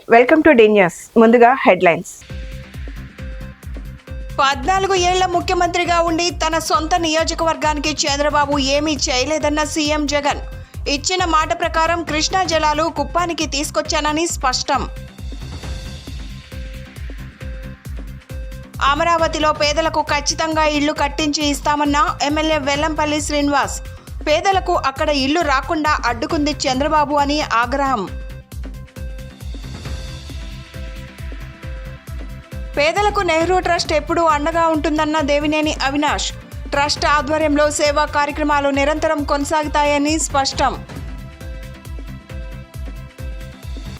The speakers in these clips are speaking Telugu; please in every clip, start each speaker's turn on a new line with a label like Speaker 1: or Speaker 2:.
Speaker 1: Welcome to the news. ముందుగా హెడ్లైన్స్.
Speaker 2: 14 ఏళ్ల ముఖ్యమంత్రిగా ఉండి తన సొంత నియోజకవర్గానికి చంద్రబాబు ఏమీ చేయలేదన్న సీఎం జగన్. ఇచ్చిన మాట ప్రకారం కృష్ణా జలాలు కుప్పానికి తీసుకొచ్చానని స్పష్టం. అమరావతిలో పేదలకు ఖచ్చితంగా ఇళ్లు కట్టించి ఇస్తామన్న ఎమ్మెల్యే వెల్లంపల్లి శ్రీనివాస్. పేదలకు అక్కడ ఇళ్లు రాకుండా అడ్డుకుంది చంద్రబాబు అని ఆగ్రహం. పేదలకు నెహ్రూ ట్రస్ట్ ఎప్పుడూ అండగా ఉంటుందన్న దేవినేని అవినాష్. ట్రస్ట్ ఆధ్వర్యంలో సేవా కార్యక్రమాలు నిరంతరం కొనసాగుతాయని స్పష్టం.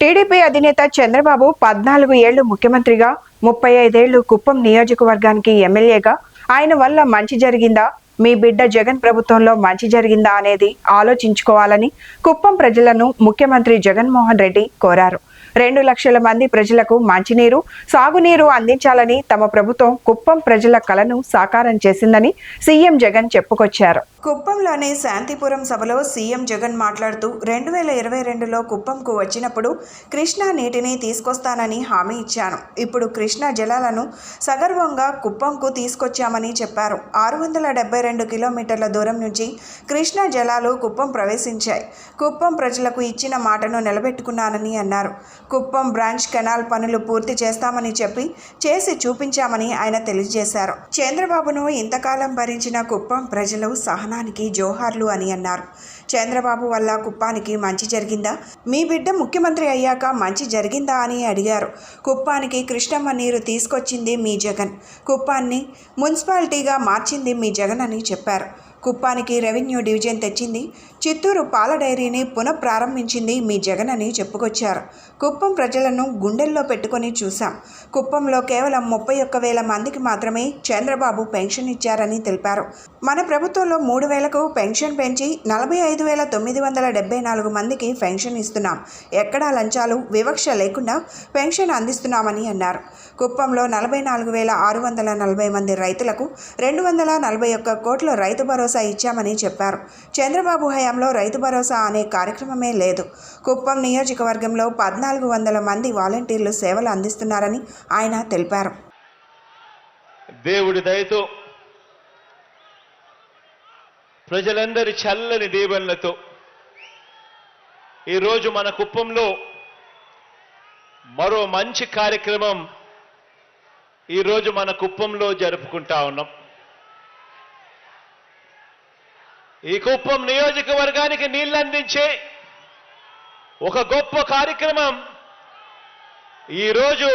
Speaker 1: టీడీపీ అధినేత చంద్రబాబు 14 ఏళ్లు ముఖ్యమంత్రిగా, 35 ఏళ్లు కుప్పం నియోజకవర్గానికి ఎమ్మెల్యేగా ఆయన వల్ల మంచి జరిగిందా, మీ బిడ్డ జగన్ ప్రభుత్వంలో మంచి జరిగిందా అనేది ఆలోచించుకోవాలని కుప్పం ప్రజలను ముఖ్యమంత్రి జగన్మోహన్ రెడ్డి కోరారు. 2 లక్షల మంది ప్రజలకు మంచినీరు, సాగునీరు అందించాలని తమ ప్రభుత్వం కుప్పం ప్రజల కలను సాకారం చేసిందని సీఎం జగన్ చెప్పుకొచ్చారు.
Speaker 2: కుప్పంలోని శాంతిపురం సభలో సీఎం జగన్ మాట్లాడుతూ 2022లో కుప్పంకు వచ్చినప్పుడు కృష్ణా నీటిని తీసుకొస్తానని హామీ ఇచ్చాను. ఇప్పుడు కృష్ణా జలాలను సగర్వంగా కుప్పంకు తీసుకొచ్చామని చెప్పారు. 672 కిలోమీటర్ల దూరం నుంచి కృష్ణా జలాలు కుప్పం ప్రవేశించాయి. కుప్పం ప్రజలకు ఇచ్చిన మాటను నిలబెట్టుకున్నానని అన్నారు. కుప్పం బ్రాంచ్ కెనాల్ పనులు పూర్తి చేస్తామని చెప్పి చేసి చూపించామని ఆయన తెలియజేశారు. చంద్రబాబును ఇంతకాలం భరించిన కుప్పం ప్రజలు సహనానికి జోహార్లు అని అన్నారు. చంద్రబాబు వల్ల కుప్పానికి మంచి జరిగిందా, మీ బిడ్డ ముఖ్యమంత్రి అయ్యాక మంచి జరిగిందా అని అడిగారు. కుప్పానికి కృష్ణమ్మ నీరు తీసుకొచ్చింది మీ జగన్, కుప్పాన్ని మున్సిపాలిటీగా మార్చింది మీ జగన్ అని చెప్పారు. కుప్పానికి రెవెన్యూ డివిజన్ తెచ్చింది, చిత్తూరు పాల డైరీని పునఃప్రారంభించింది మీ జగన్ అని చెప్పుకొచ్చారు. కుప్పం ప్రజలను గుండెల్లో పెట్టుకొని చూశాం. కుప్పంలో కేవలం 31,000 మందికి మాత్రమే చంద్రబాబు పెన్షన్ ఇచ్చారని తెలిపారు. మన ప్రభుత్వంలో 3,000కు పెన్షన్ పెంచి 45,974 మందికి పెన్షన్ ఇస్తున్నాం. ఎక్కడా లంచాలు, వివక్ష లేకుండా పెన్షన్ అందిస్తున్నామని అన్నారు. కుప్పంలో 44,640 మంది రైతులకు 241 కోట్ల రైతు భరోసా ఇచ్చామని చెప్పారు. చంద్రబాబు హయాంలో రైతు భరోసా అనే కార్యక్రమమే లేదు. కుప్పం నియోజకవర్గంలో 1,400 మంది వాలంటీర్లు సేవలు అందిస్తున్నారని ఆయన తెలిపారు.
Speaker 3: దేవుడి దయతో, ప్రజలందరి చల్లని దీవెనలతో ఈరోజు మన కుప్పంలో మరో మంచి కార్యక్రమం ఈరోజు మన కుప్పంలో జరుపుకుంటా ఉన్నాం. ఈ కుప్పం నియోజకవర్గానికి నీళ్లు అందించే ఒక గొప్ప కార్యక్రమం ఈరోజు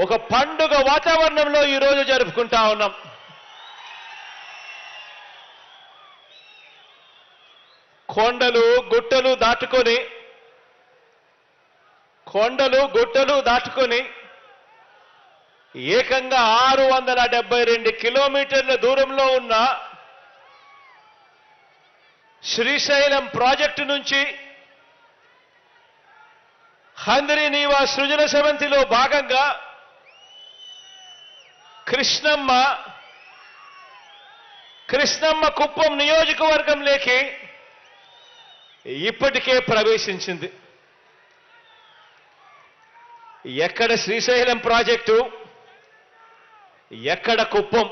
Speaker 3: ఒక పండుగ వాతావరణంలో ఈరోజు జరుపుకుంటా ఉన్నాం. కొండలు గుట్టలు దాటుకొని ఏకంగా 672 కిలోమీటర్ల దూరంలో ఉన్న శ్రీశైలం ప్రాజెక్టు నుంచి హంద్రి నీవా సృజన సమంతిలో భాగంగా కృష్ణమ్మ కుప్పం నియోజకవర్గంలోకి ఇప్పటికే ప్రవేశించింది. ఎక్కడ శ్రీశైలం ప్రాజెక్టు, ఎక్కడ కుప్పం?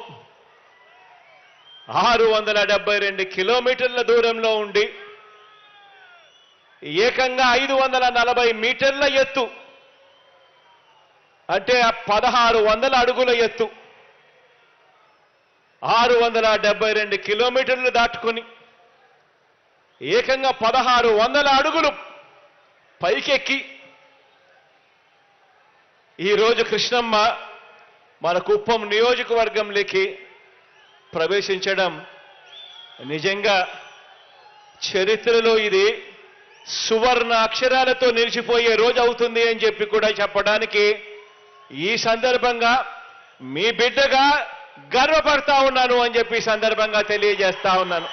Speaker 3: 672 కిలోమీటర్ల దూరంలో ఉండి ఏకంగా 540 మీటర్ల ఎత్తు, అంటే 1600 అడుగుల ఎత్తు, 672 కిలోమీటర్లు దాటుకొని ఏకంగా 1600 అడుగులు పైకెక్కి ఈరోజు కృష్ణమ్మ మన కుప్పం నియోజకవర్గంలోకి ప్రవేశించడం నిజంగా చరిత్రలో ఇది సువర్ణ అక్షరాలతో నిలిచిపోయే రోజు అవుతుంది అని చెప్పి కూడా చెప్పడానికి ఈ సందర్భంగా మీ బిడ్డగా గర్వపడతా ఉన్నాను అని చెప్పి సందర్భంగా తెలియజేస్తా ఉన్నాను.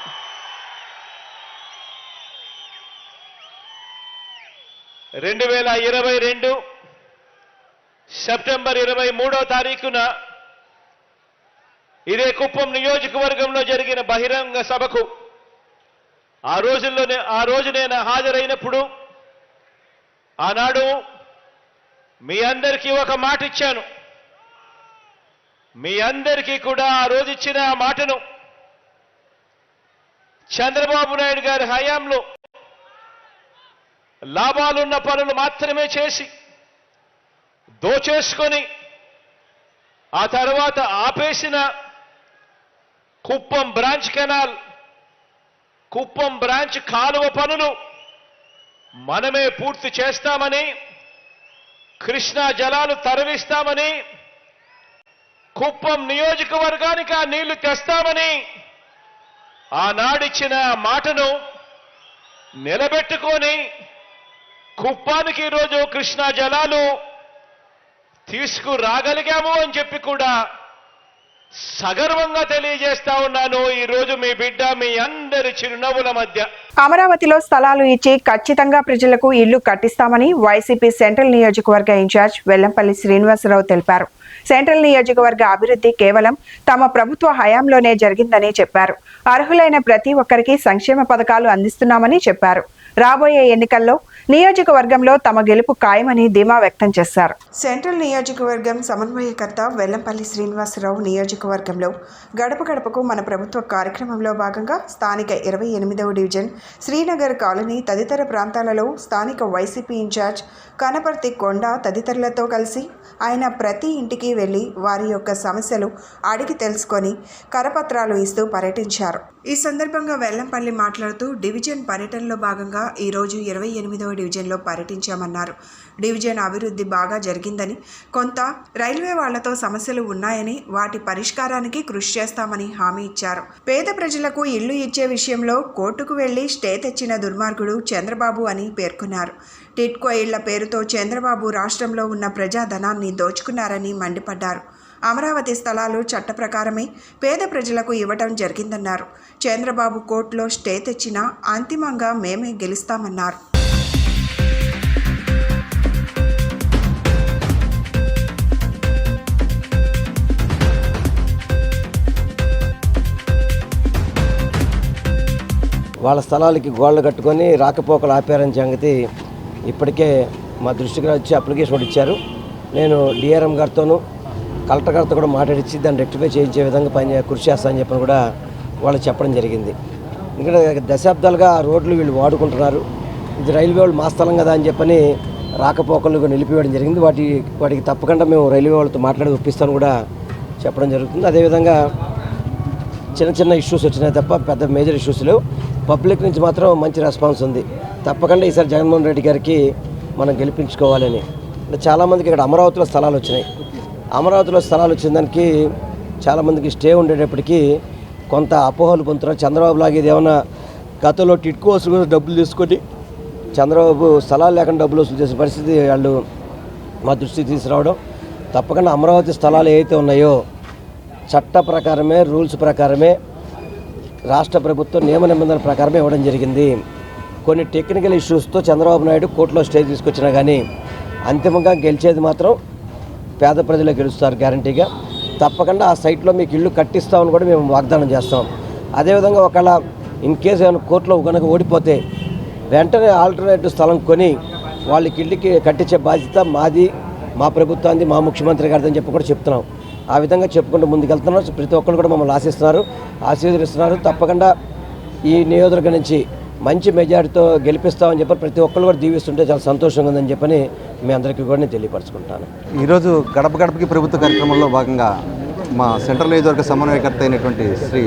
Speaker 3: సెప్టెంబర్ 23వ తారీఖున ఇదే కుప్పం నియోజకవర్గంలో జరిగిన బహిరంగ సభకు ఆ రోజు నేను హాజరైనప్పుడు ఆనాడు మీ అందరికీ ఒక మాట ఇచ్చాను. మీ అందరికీ కూడా ఆ రోజు ఇచ్చిన ఆ మాటను చంద్రబాబు నాయుడు గారి హయాంలో లాభాలున్న పనులు మాత్రమే చేసి దోచేసుకొని ఆ తర్వాత ఆపేసిన Kuppam branch canal, Kuppam branch కాలువ పనులు మనమే పూర్తి చేస్తామని, కృష్ణా జలాలు తరలిస్తామని, కుప్పం నియోజకవర్గానికి ఆ నీళ్లు తెస్తామని ఆనాడిచ్చిన మాటను నిలబెట్టుకొని కుప్పానికి ఈరోజు కృష్ణా జలాలు తీసుకురాగలిగాము అని చెప్పి కూడా సగర్వంగా తెలియజేస్తా ఉన్నాను. ఈరోజు మీ బిడ్డ మీ అందరి చిరునవ్వుల మధ్య
Speaker 1: అమరావతిలో స్థలాలు ఇచ్చి ఖచ్చితంగా ప్రజలకు ఇల్లు కట్టిస్తామని వైసీపీ సెంట్రల్ నియోజకవర్గ ఇన్ఛార్జ్ వెల్లంపల్లి శ్రీనివాసరావు తెలిపారు. సెంట్రల్ నియోజకవర్గ అభివృద్ధి కేవలం తమ ప్రభుత్వ హయాంలోనే జరిగిందని చెప్పారు. అర్హులైన ప్రతి ఒక్కరికి సంక్షేమ పథకాలు అందిస్తున్నామని చెప్పారు. రాబోయే ఎన్నికల్లో నియోజకవర్గంలో తమ గెలుపు ఖాయమని ధీమా వ్యక్తం చేశారు.
Speaker 2: సెంట్రల్ నియోజకవర్గం సమన్వయకర్త వెల్లంపల్లి శ్రీనివాసరావు నియోజకవర్గంలో గడప గడపకు మన ప్రభుత్వ కార్యక్రమంలో భాగంగా స్థానిక 28వ డివిజన్ శ్రీనగర్ కాలనీ తదితర ప్రాంతాలలో స్థానిక వైసీపీ ఇన్ఛార్జ్ కనపర్తి కొండ తదితరులతో కలిసి ఆయన ప్రతి ఇంటికి వెళ్లి వారి యొక్క సమస్యలు అడిగి తెలుసుకొని కరపత్రాలు ఇస్తూ పర్యటించారు. ఈ సందర్భంగా వెల్లంపల్లి మాట్లాడుతూ డివిజన్ పర్యటనలో భాగంగా ఈరోజు 28వ డివిజన్లో పర్యటించామన్నారు. డివిజన్ అభివృద్ధి బాగా జరిగిందని, కొంత రైల్వే వాళ్లతో సమస్యలు ఉన్నాయని వాటి పరిష్కారానికి కృషి చేస్తామని హామీ ఇచ్చారు. పేద ప్రజలకు ఇళ్లు ఇచ్చే విషయంలో కోర్టుకు వెళ్లి స్టే తెచ్చిన దుర్మార్గుడు చంద్రబాబు అని పేర్కొన్నారు. టిట్కో ఇళ్ల పేరుతో చంద్రబాబు రాష్ట్రంలో ఉన్న ప్రజాధనాన్ని దోచుకున్నారని మండిపడ్డారు. అమరావతి స్థలాలు చట్ట ప్రకారమే పేద ప్రజలకు ఇవ్వటం జరిగిందన్నారు. చంద్రబాబు కోర్టులో స్టే తెచ్చినా అంతిమంగా మేమే గెలుస్తామన్నారు.
Speaker 4: వాళ్ళ స్థలాలకి గోడలు కట్టుకొని రాకపోకలు ఆపారని సంగతి ఇప్పటికే మా దృష్టికి వచ్చి అప్లికేషన్ కూడా ఇచ్చారు. నేను డిఆర్ఎం గారితోనూ కలెక్టర్ గారితో కూడా మాట్లాడించి దాన్ని రెక్టిఫై చేయించే విధంగా కృషి చేస్తానని చెప్పని కూడా వాళ్ళు చెప్పడం జరిగింది. ఇక్కడ దశాబ్దాలుగా రోడ్లు వీళ్ళు వాడుకుంటున్నారు. ఇది రైల్వే వాళ్ళు మా స్థలం కదా అని చెప్పని రాకపోకలు నిలిపివేయడం జరిగింది. వాటికి తప్పకుండా మేము రైల్వే వాళ్ళతో మాట్లాడి ఒప్పిస్తాను కూడా చెప్పడం జరుగుతుంది. అదేవిధంగా చిన్న చిన్న ఇష్యూస్ వచ్చినాయి తప్ప పెద్ద మేజర్ ఇష్యూస్ లేవు. పబ్లిక్ నుంచి మాత్రం మంచి రెస్పాన్స్ ఉంది. తప్పకుండా ఈసారి జగన్మోహన్ రెడ్డి గారికి మనం గెలిపించుకోవాలని. చాలామందికి ఇక్కడ అమరావతిలో స్థలాలు వచ్చినాయి. అమరావతిలో స్థలాలు వచ్చిన దానికి చాలామందికి స్టే ఉండేటప్పటికీ కొంత అపోహలు పొందుతున్నారు. చంద్రబాబు లాగా ఇది ఏమన్నా గతంలో టిట్కో వసూలు డబ్బులు తీసుకొని చంద్రబాబు స్థలాలు లేకుండా డబ్బులు వసూలు చేసే పరిస్థితి వాళ్ళు మా దృష్టికి తీసుకురావడం. తప్పకుండా అమరావతి స్థలాలు ఏవైతే ఉన్నాయో చట్ట ప్రకారమే, రూల్స్ ప్రకారమే, రాష్ట్ర ప్రభుత్వం నియమ నిబంధనల ప్రకారమే ఇవ్వడం జరిగింది. కొన్ని టెక్నికల్ ఇష్యూస్తో చంద్రబాబు నాయుడు కోర్టులో స్టే తీసుకొచ్చినా కానీ అంతిమంగా గెలిచేది మాత్రం పేద ప్రజలే గెలుస్తారు గ్యారంటీగా. తప్పకుండా ఆ సైట్లో మీకు ఇల్లు కట్టిస్తామని కూడా మేము వాగ్దానం చేస్తాం. అదేవిధంగా ఒకవేళ ఇన్ కేసు ఏమైనా కోర్టులో కనుక ఓడిపోతే వెంటనే ఆల్టర్నేటివ్ స్థలం కొని వాళ్ళకి ఇల్లుకి కట్టించే బాధ్యత మాది, మా ప్రభుత్వాన్ని, మా ముఖ్యమంత్రి గారిది అని చెప్పి కూడా చెప్తున్నాం. ఆ విధంగా చెప్పుకుంటూ ముందుకెళ్తున్నారు. ప్రతి ఒక్కరు కూడా మమ్మల్ని ఆశీర్వదిస్తున్నారు. తప్పకుండా ఈ నియోజకవర్గం నుంచి మంచి మెజారిటీతో గెలిపిస్తామని చెప్పి ప్రతి ఒక్కరు కూడా దీవిస్తుంటే చాలా సంతోషంగా ఉందని చెప్పని మీ అందరికీ కూడా నేను తెలియపరచుకుంటాను.
Speaker 5: ఈరోజు గడప గడపకి ప్రభుత్వ కార్యక్రమంలో భాగంగా మా సెంట్రల్ నియోజకవర్గ సమన్వయకర్త అయినటువంటి శ్రీ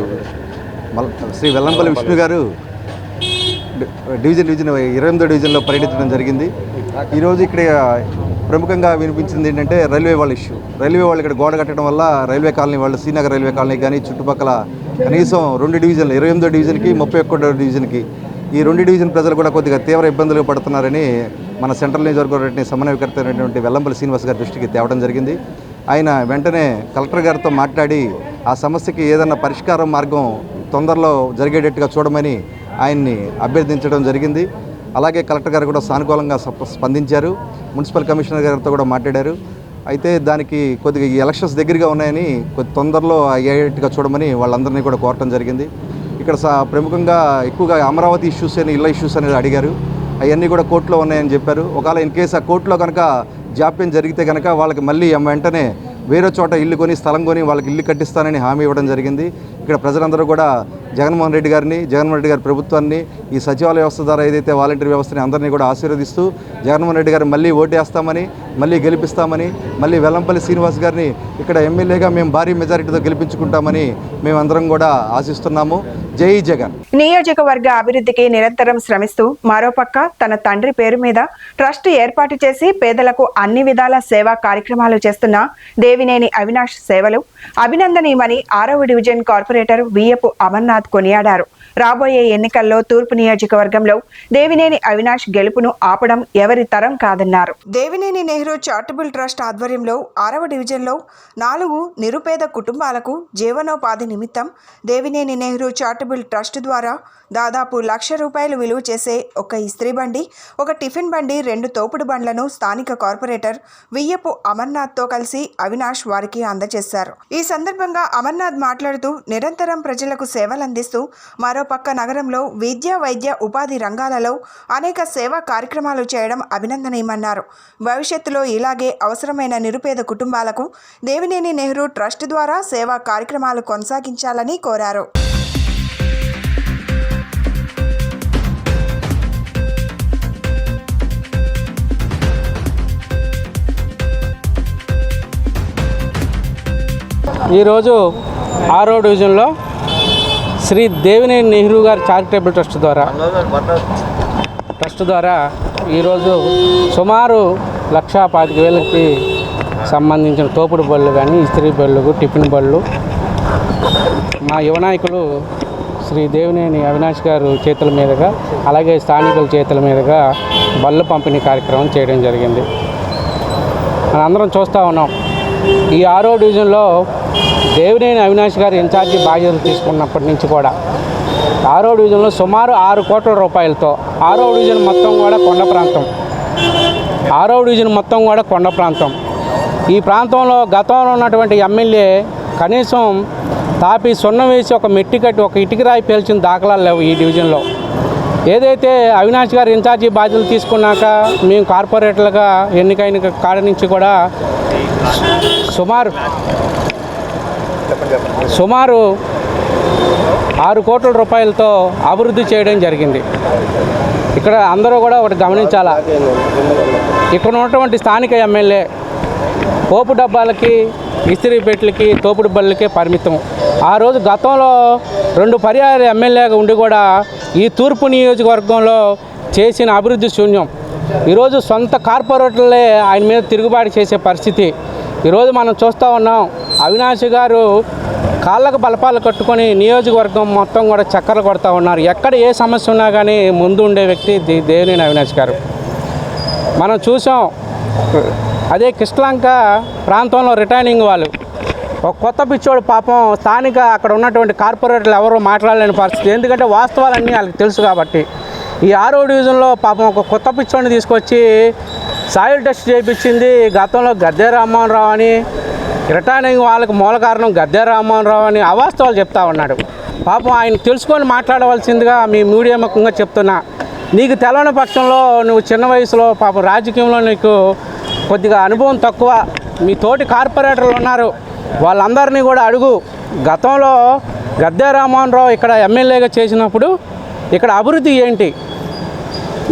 Speaker 5: వెల్లంపల్లి విష్ణు గారు డివిజన్ 28వ డివిజన్లో పర్యటించడం జరిగింది. ఈరోజు ఇక్కడ ప్రముఖంగా వినిపించింది ఏంటంటే రైల్వే వాళ్ళ ఇష్యూ. రైల్వే వాళ్ళు ఇక్కడ గోడ కట్టడం వల్ల రైల్వే కాలనీ వాళ్ళు, శ్రీనగర్ రైల్వే కాలనీ కానీ చుట్టుపక్కల కనీసం 2 డివిజన్లు, 28వ డివిజన్కి 31వ డివిజన్కి, ఈ 2 డివిజన్ ప్రజలు కూడా కొద్దిగా తీవ్ర ఇబ్బందులు పడుతున్నారని మన సెంట్రల్ నియోజకవర్గ సమన్వయకర్త అయినటువంటి వెల్లంపల్లి శ్రీనివాస్ గారి దృష్టికి తేవడం జరిగింది. ఆయన వెంటనే కలెక్టర్ గారితో మాట్లాడి ఆ సమస్యకి ఏదన్నా పరిష్కార మార్గం తొందరలో జరిగేటట్టుగా చూడమని ఆయన్ని అభ్యర్థించడం జరిగింది. అలాగే కలెక్టర్ గారు కూడా సానుకూలంగా స్పందించారు. మున్సిపల్ కమిషనర్ గారితో కూడా మాట్లాడారు. అయితే దానికి కొద్దిగా ఈ ఎలక్షన్స్ దగ్గరగా ఉన్నాయని కొద్ది తొందరలో అయ్యేట్టుగా చూడమని వాళ్ళందరినీ కూడా కోరటం జరిగింది. ఇక్కడ ప్రముఖంగా ఎక్కువగా అమరావతి ఇష్యూస్ అని, ఇళ్ళ ఇష్యూస్ అనేది అడిగారు. అవన్నీ కూడా కోర్టులో ఉన్నాయని చెప్పారు. ఒకవేళ ఇన్ కేసు ఆ కోర్టులో కనుక జాప్యం జరిగితే కనుక వాళ్ళకి మళ్ళీ వెంటనే వేరే చోట ఇల్లు కొని స్థలం కొని వాళ్ళకి ఇల్లు కట్టిస్తానని హామీ ఇవ్వడం జరిగింది. ఇక్కడ ప్రజలందరూ కూడా జగన్మోహన్ రెడ్డి గారి ప్రభుత్వాన్ని, ఈ సచివాలయ వ్యవస్థ ద్వారా ఏదైతే వాలంటీర్ వ్యవస్థని అందరినీ కూడా ఆశీర్వదిస్తూ జగన్మోహన్ రెడ్డి గారు మళ్ళీ ఓటేస్తామని, మళ్ళీ గెలిపిస్తామని, మళ్ళీ వెల్లంపల్లి శ్రీనివాస్ గారిని ఇక్కడ ఎమ్మెల్యేగా మేము భారీ మెజారిటీతో గెలిపించుకుంటామని మేమందరం కూడా ఆశిస్తున్నాము. జై జగన్.
Speaker 1: నియోజకవర్గ అభివృద్ధికి నిరంతరం శ్రమిస్తూ మరోపక్క తన తండ్రి పేరు మీద ట్రస్ట్ ఏర్పాటు చేసి పేదలకు అన్ని విధాల సేవా కార్యక్రమాలు చేస్తున్న దేవినేని అవినాష్ సేవలు అభినందనీయమని 6వ డివిజన్ కార్పొరేటర్ వియ్యపు అమర్నాథ్ కొనియాడారు. రాబోయే ఎన్నికల్లో తూర్పు నియోజకవర్గంలో దేవినేని అవినాష్ గెలుపును ఆపడం ఎవరి తరం కాదన్నారు.
Speaker 2: దేవినేని నెహ్రూ చారిటబుల్ ట్రస్ట్ ఆధ్వర్యంలో 6వ డివిజన్లో 4 నిరుపేద కుటుంబాలకు జీవనోపాధి నిమిత్తం దేవినేని నెహ్రూ చారిటబుల్ ట్రస్ట్ ద్వారా దాదాపు ₹1,00,000 విలువ చేసే ఒక ఇస్త్రీ బండి, ఒక టిఫిన్ బండి, 2 తోపుడు బండ్లను స్థానిక కార్పొరేటర్ వియ్యపు అమర్నాథ్తో కలిసి అవినాష్ వారికి అందజేశారు. ఈ సందర్భంగా అమర్నాథ్ మాట్లాడుతూ నిరంతరం ప్రజలకు సేవలందిస్తూ మరోపక్క నగరంలో విద్య, వైద్య, ఉపాధి రంగాలలో అనేక సేవా కార్యక్రమాలు చేయడం అభినందనీయమన్నారు. భవిష్యత్తులో ఇలాగే అవసరమైన నిరుపేద కుటుంబాలకు దేవినేని నెహ్రూ ట్రస్ట్ ద్వారా సేవా కార్యక్రమాలు కొనసాగించాలని కోరారు.
Speaker 6: ఈరోజు 6వ డివిజన్లో శ్రీ దేవినేని నెహ్రూ గారి చారిటబుల్ ట్రస్ట్ ద్వారా ఈరోజు సుమారు 1,25,000కి సంబంధించిన తోపుడు బళ్ళు కానీ, ఇస్త్రీ బళ్ళు, టిఫిన్ బళ్ళు మా యువ నాయకులు శ్రీ దేవినేని అవినాష్ గారు చేతుల మీదుగా, అలాగే స్థానికుల చేతుల మీదుగా బళ్ళు పంపిణీ కార్యక్రమం చేయడం జరిగింది. మనందరం చూస్తూ ఉన్నాం. ఈ 6వ డివిజన్లో దేవినేని అవినాష్ గారు ఇన్ఛార్జి బాధ్యతలు తీసుకున్నప్పటి నుంచి కూడా 6వ డివిజన్లో సుమారు 6 కోట్ల రూపాయలతో 6వ డివిజన్ మొత్తం కూడా కొండ ప్రాంతం. ఈ ప్రాంతంలో గతంలో ఉన్నటువంటి ఎమ్మెల్యే కనీసం తాపి సున్నం వేసి ఒక మెట్టి కట్టి ఒక ఇటుకరాయి పేల్చిన దాఖలాలు లేవు ఈ డివిజన్లో. ఏదైతే అవినాష్ గారు ఇన్ఛార్జి బాధ్యతలు తీసుకున్నాక మేము కార్పొరేటర్లుగా ఎన్నికైన కాడ నుంచి కూడా సుమారు 6 కోట్ల రూపాయలతో అభివృద్ధి చేయడం జరిగింది. ఇక్కడ అందరూ కూడా ఒకటి గమనించాలా, ఇక్కడ ఉన్నటువంటి స్థానిక ఎమ్మెల్యే పోపు డబ్బాలకి, ఇస్త్రీ పెట్టలకి, తోపుడు బళ్ళకే పరిమితం. ఆ రోజు గతంలో 2 పర్యాయాలు ఎమ్మెల్యేగా ఉండి కూడా ఈ తూర్పు నియోజకవర్గంలో చేసిన అభివృద్ధి శూన్యం. ఈరోజు సొంత కార్పొరేటర్లే ఆయన మీద తిరుగుబాటు చేసే పరిస్థితి ఈరోజు మనం చూస్తూ ఉన్నాం. అవినాష్ గారు కాళ్ళకు బలపాలు కట్టుకొని నియోజకవర్గం మొత్తం కూడా చక్కర్లు కొడుతూ ఉన్నారు. ఎక్కడ ఏ సమస్య ఉన్నా కానీ ముందు ఉండే వ్యక్తి దేవినేని అవినాష్ గారు. మనం చూసాం. అదే కృష్ణలంక ప్రాంతంలో రిటైనింగ్ వాళ్ళు ఒక కొత్త పిచ్చోడు పాపం స్థానిక అక్కడ ఉన్నటువంటి కార్పొరేటర్లు ఎవరో మాట్లాడలేని పరిస్థితి. ఎందుకంటే వాస్తవాలన్నీ వాళ్ళకి తెలుసు కాబట్టి. ఈ 6వ డివిజన్లో పాపం ఒక కొత్త పిచ్చోడిని తీసుకొచ్చి సాయిల్ టెస్ట్ చేయించింది గతంలో గద్దె రామ్మోహన్ రావు అని, రిటైనింగ్ వాళ్ళకి మూల కారణం గద్దె రామ్మోహన్ రావు అని అవాస్తవాలు చెప్తా ఉన్నాడు. పాపం ఆయన తెలుసుకొని మాట్లాడవలసిందిగా మీ మీడియా ముఖంగా చెప్తున్నా. నీకు తెలవని పక్షంలో నువ్వు చిన్న వయసులో పాపం రాజకీయంలో నీకు కొద్దిగా అనుభవం తక్కువ, మీ తోటి కార్పొరేటర్లు ఉన్నారు, వాళ్ళందరినీ కూడా అడుగు. గతంలో గద్దె రామ్మోహన్ రావు ఇక్కడ ఎమ్మెల్యేగా చేసినప్పుడు ఇక్కడ అభివృద్ధి ఏంటి?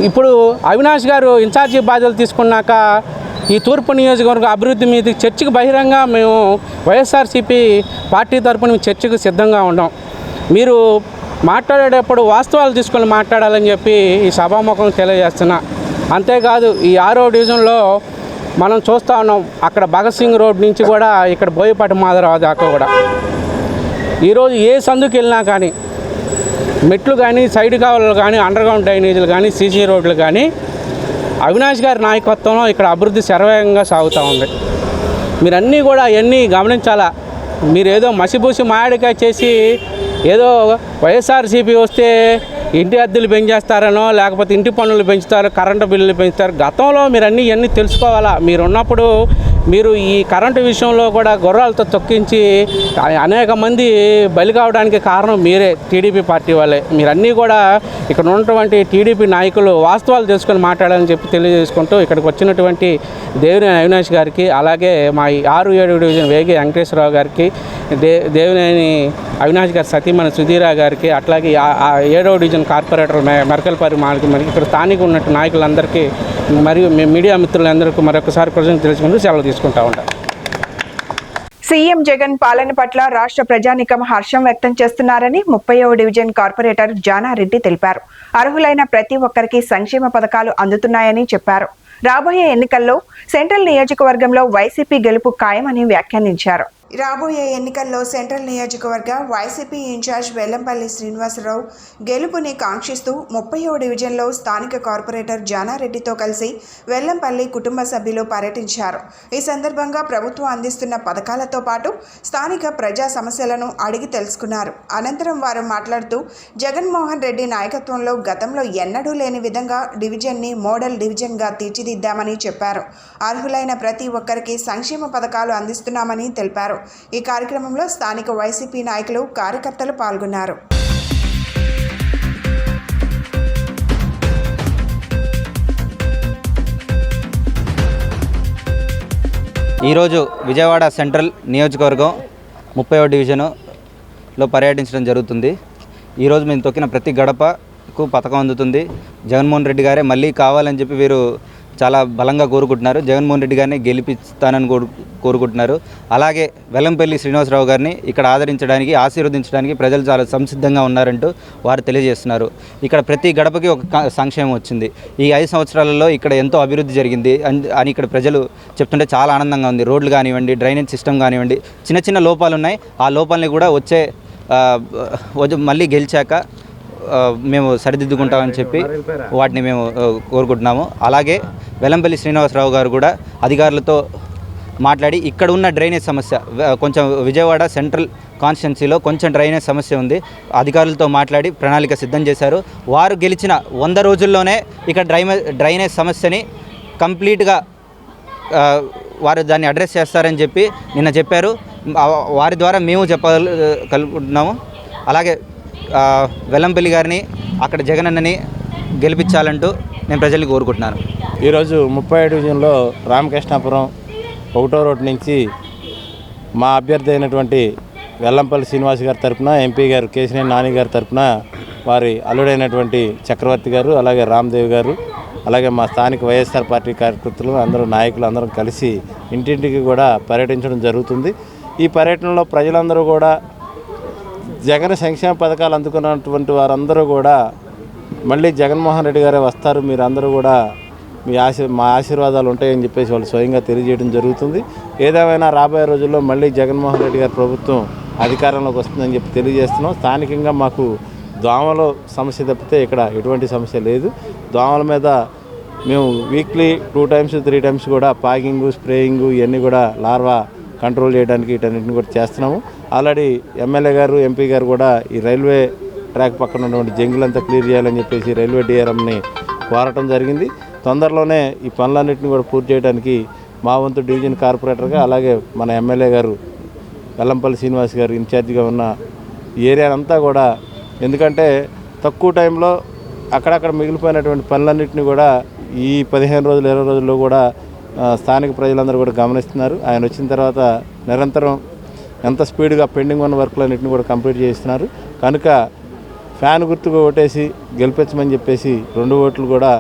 Speaker 6: ఇప్పుడు అవినాష్ గారు ఇన్ఛార్జి బాధ్యతలు తీసుకున్నాక ఈ తూర్పు నియోజకవర్గం అభివృద్ధి మీద చర్చకు బహిరంగ మేము వైఎస్ఆర్సీపీ పార్టీ తరపున చర్చకు సిద్ధంగా ఉన్నాం. మీరు మాట్లాడేటప్పుడు వాస్తవాలు తీసుకొని మాట్లాడాలని చెప్పి ఈ సభాముఖం తెలియజేస్తున్నా. అంతేకాదు ఈ 6వ డివిజన్లో మనం చూస్తూ ఉన్నాం. అక్కడ భగత్ సింగ్ రోడ్ నుంచి కూడా ఇక్కడ బోయపాటి మాధవరావు దాకా కూడా ఈరోజు ఏ సందుకు వెళ్ళినా కానీ మెట్లు కానీ, సైడ్ కాలువలు కానీ, అండర్గ్రౌండ్ డ్రైనేజీలు కానీ, సీసీ రోడ్లు కానీ అవినాష్ గారి నాయకత్వంలో ఇక్కడ అభివృద్ధి శరవేగంగా సాగుతూ ఉంది. మీరన్నీ కూడా అవన్నీ గమనించాలా. మీరు ఏదో మసిబూసి మాయడికాయ చేసి ఏదో వైఎస్ఆర్సీపీ వస్తే ఇంటి అద్దెలు పెంచేస్తారనో, లేకపోతే ఇంటి పన్నులు పెంచుతారు, కరెంటు బిల్లులు పెంచుతారు. గతంలో మీరు ఇవన్నీ తెలుసుకోవాలా. మీరు ఉన్నప్పుడు మీరు ఈ కరెంటు విషయంలో కూడా గుర్రాలతో తొక్కించి అనేక మంది బలి కావడానికి కారణం మీరే, టీడీపీ పార్టీ వాళ్ళే. మీరన్నీ కూడా ఇక్కడ ఉన్నటువంటి టీడీపీ నాయకులు వాస్తవాలు తెలుసుకొని మాట్లాడాలని చెప్పి తెలియజేసుకుంటూ ఇక్కడికి వచ్చినటువంటి దేవినేని అవినాష్ గారికి, అలాగే మా 6-7 డివిజన్ వేగి వెంకటేశ్వరరావు గారికి, దేవినేని అవినాష్ గారి సతీమణి సుధీరా గారికి, అట్లాగే 7వ డివిజన్ కార్పొరేటర్ మెరకల్పారి మాలకి, మరి ఇక్కడ స్థానిక ఉన్నట్టు నాయకులందరికీ మరియు మీడియా మిత్రులందరికీ మరొకసారి ప్రజలు తెలుసుకుంటూ సెలవు తీసుకుంటా ఉంటారు.
Speaker 1: సీఎం జగన్ పాలన పట్ల రాష్ట్ర ప్రజానికం హర్షం వ్యక్తం చేస్తున్నారని 30వ డివిజన్ కార్పొరేటర్ జానారెడ్డి తెలిపారు. అర్హులైన ప్రతి ఒక్కరికి సంక్షేమ పథకాలు అందుతున్నాయని చెప్పారు. రాబోయే ఎన్నికల్లో సెంట్రల్ నియోజకవర్గంలో వైసీపీ గెలుపు ఖాయమని వ్యాఖ్యానించారు.
Speaker 2: రాబోయే ఎన్నికల్లో సెంట్రల్ నియోజకవర్గ వైసీపీ ఇన్ఛార్జ్ వెల్లంపల్లి శ్రీనివాసరావు గెలుపుని కాంక్షిస్తూ 30వ డివిజన్లో స్థానిక కార్పొరేటర్ జానారెడ్డితో కలిసి వెల్లంపల్లి కుటుంబ సభ్యులు పర్యటించారు. ఈ సందర్భంగా ప్రభుత్వం అందిస్తున్న పథకాలతో పాటు స్థానిక ప్రజా సమస్యలను అడిగి తెలుసుకున్నారు. అనంతరం వారు మాట్లాడుతూ జగన్మోహన్ రెడ్డి నాయకత్వంలో గతంలో ఎన్నడూ లేని విధంగా డివిజన్ని మోడల్ డివిజన్గా తీర్చిదిద్దామని చెప్పారు. అర్హులైన ప్రతి ఒక్కరికి సంక్షేమ పథకాలు అందిస్తున్నామని తెలిపారు. ఈ కార్యక్రమంలో స్థానిక వైసీపీ నాయకులు, కార్యకర్తలు పాల్గొన్నారు.
Speaker 7: ఈరోజు విజయవాడ సెంట్రల్ నియోజకవర్గం 30వ డివిజన్లో పర్యటించడం జరుగుతుంది. ఈరోజు మేము తొక్కిన ప్రతి గడపకు పథకం అందుతుంది. జగన్మోహన్ రెడ్డి గారే మళ్ళీ కావాలని చెప్పి వీరు చాలా బలంగా కోరుకుంటున్నారు. జగన్మోహన్ రెడ్డి గారిని గెలిపిస్తానని కోరుకుంటున్నారు. అలాగే వెల్లంపల్లి శ్రీనివాసరావు గారిని ఇక్కడ ఆదరించడానికి, ఆశీర్వదించడానికి ప్రజలు చాలా సంసిద్ధంగా ఉన్నారంటూ వారు తెలియజేస్తున్నారు. ఇక్కడ ప్రతి గడపకి ఒక సంక్షేమం వచ్చింది. ఈ 5 సంవత్సరాలలో ఇక్కడ ఎంతో అభివృద్ధి జరిగింది అని ఇక్కడ ప్రజలు చెప్తుంటే చాలా ఆనందంగా ఉంది. రోడ్లు కానివ్వండి, డ్రైనేజ్ సిస్టమ్ కానివ్వండి, చిన్న చిన్న లోపాలు ఉన్నాయి. ఆ లోపాలని కూడా మళ్ళీ గెలిచాక మేము సరిదిద్దుకుంటామని చెప్పి వాటిని మేము కోరుకుంటున్నాము. అలాగే వెల్లంపల్లి శ్రీనివాసరావు గారు కూడా అధికారులతో మాట్లాడి ఇక్కడ ఉన్న డ్రైనేజ్ సమస్య, కొంచెం విజయవాడ సెంట్రల్ కాన్స్టిట్యున్సీలో కొంచెం డ్రైనేజ్ సమస్య ఉంది, అధికారులతో మాట్లాడి ప్రణాళిక సిద్ధం చేశారు. వారు గెలిచిన 100 రోజుల్లోనే ఇక్కడ డ్రైనేజ్ సమస్యని కంప్లీట్గా వారు దాన్ని అడ్రస్ చేస్తారని చెప్పి నిన్న చెప్పారు. వారి ద్వారా మేము చెప్పగలుగుతున్నాము. అలాగే వెల్లంపల్లి గారిని, అక్కడ జగనన్నని గెలిపించాలంటూ నేను ప్రజల్ని కోరుకుంటున్నాను.
Speaker 8: ఈరోజు 30వ డివిజన్లో రామకృష్ణాపురం 1వ రోడ్ నుంచి మా అభ్యర్థి అయినటువంటి వెల్లంపల్లి శ్రీనివాస్ గారి తరఫున, ఎంపీ గారు కేశినేని నాని గారి తరఫున, వారి అల్లుడైనటువంటి చక్రవర్తి గారు, అలాగే రామ్దేవ్ గారు, అలాగే మా స్థానిక వైఎస్ఆర్ పార్టీ కార్యకర్తలు, అందరూ నాయకులు అందరం కలిసి ఇంటింటికి కూడా పర్యటించడం జరుగుతుంది. ఈ పర్యటనలో ప్రజలందరూ కూడా జగన్ సంక్షేమ పథకాలు అందుకున్నటువంటి వారందరూ కూడా మళ్ళీ జగన్మోహన్ రెడ్డి గారే వస్తారు, మీరు అందరూ కూడా మా ఆశీర్వాదాలు ఉంటాయని చెప్పేసి వాళ్ళు స్వయంగా తెలియజేయడం జరుగుతుంది. ఏదేమైనా రాబోయే రోజుల్లో మళ్ళీ జగన్మోహన్ రెడ్డి గారి ప్రభుత్వం అధికారంలోకి వస్తుందని చెప్పి తెలియజేస్తున్నాం. స్థానికంగా మాకు దోమల సమస్య తప్పితే ఇక్కడ ఎటువంటి సమస్య లేదు. దోమల మీద మేము వీక్లీ 2 times 3 times కూడా పాగింగు, స్ప్రేయింగు ఇవన్నీ కూడా లార్వా కంట్రోల్ చేయడానికి వీటన్నిటిని కూడా చేస్తున్నాము. ఆల్రెడీ ఎమ్మెల్యే గారు, ఎంపీ గారు కూడా ఈ రైల్వే ట్రాక్ పక్కన ఉన్నటువంటి జంగులంతా క్లియర్ చేయాలని చెప్పేసి రైల్వే డిఆర్ఎంని కోరటం జరిగింది. తొందరలోనే ఈ పనులన్నింటినీ కూడా పూర్తి చేయడానికి మా వంతు డివిజన్ కార్పొరేటర్గా, అలాగే మన ఎమ్మెల్యే గారు వెల్లంపల్లి శ్రీనివాస్ గారు ఇన్ఛార్జిగా ఉన్న ఏరియా అంతా కూడా, ఎందుకంటే తక్కువ టైంలో అక్కడక్కడ మిగిలిపోయినటువంటి పనులన్నింటినీ కూడా ఈ 15 రోజులు 20 రోజుల్లో కూడా స్థానిక ప్రజలందరూ కూడా గమనిస్తున్నారు. ఆయన వచ్చిన తర్వాత నిరంతరం ఎంత స్పీడ్గా పెండింగ్ ఉన్న వర్క్లన్నింటినీ కూడా కంప్లీట్ చేస్తున్నారు. కనుక ఫ్యాన్ గుర్తుగా ఓటేసి గెలిపించమని చెప్పేసి 2 ఓట్లు కూడా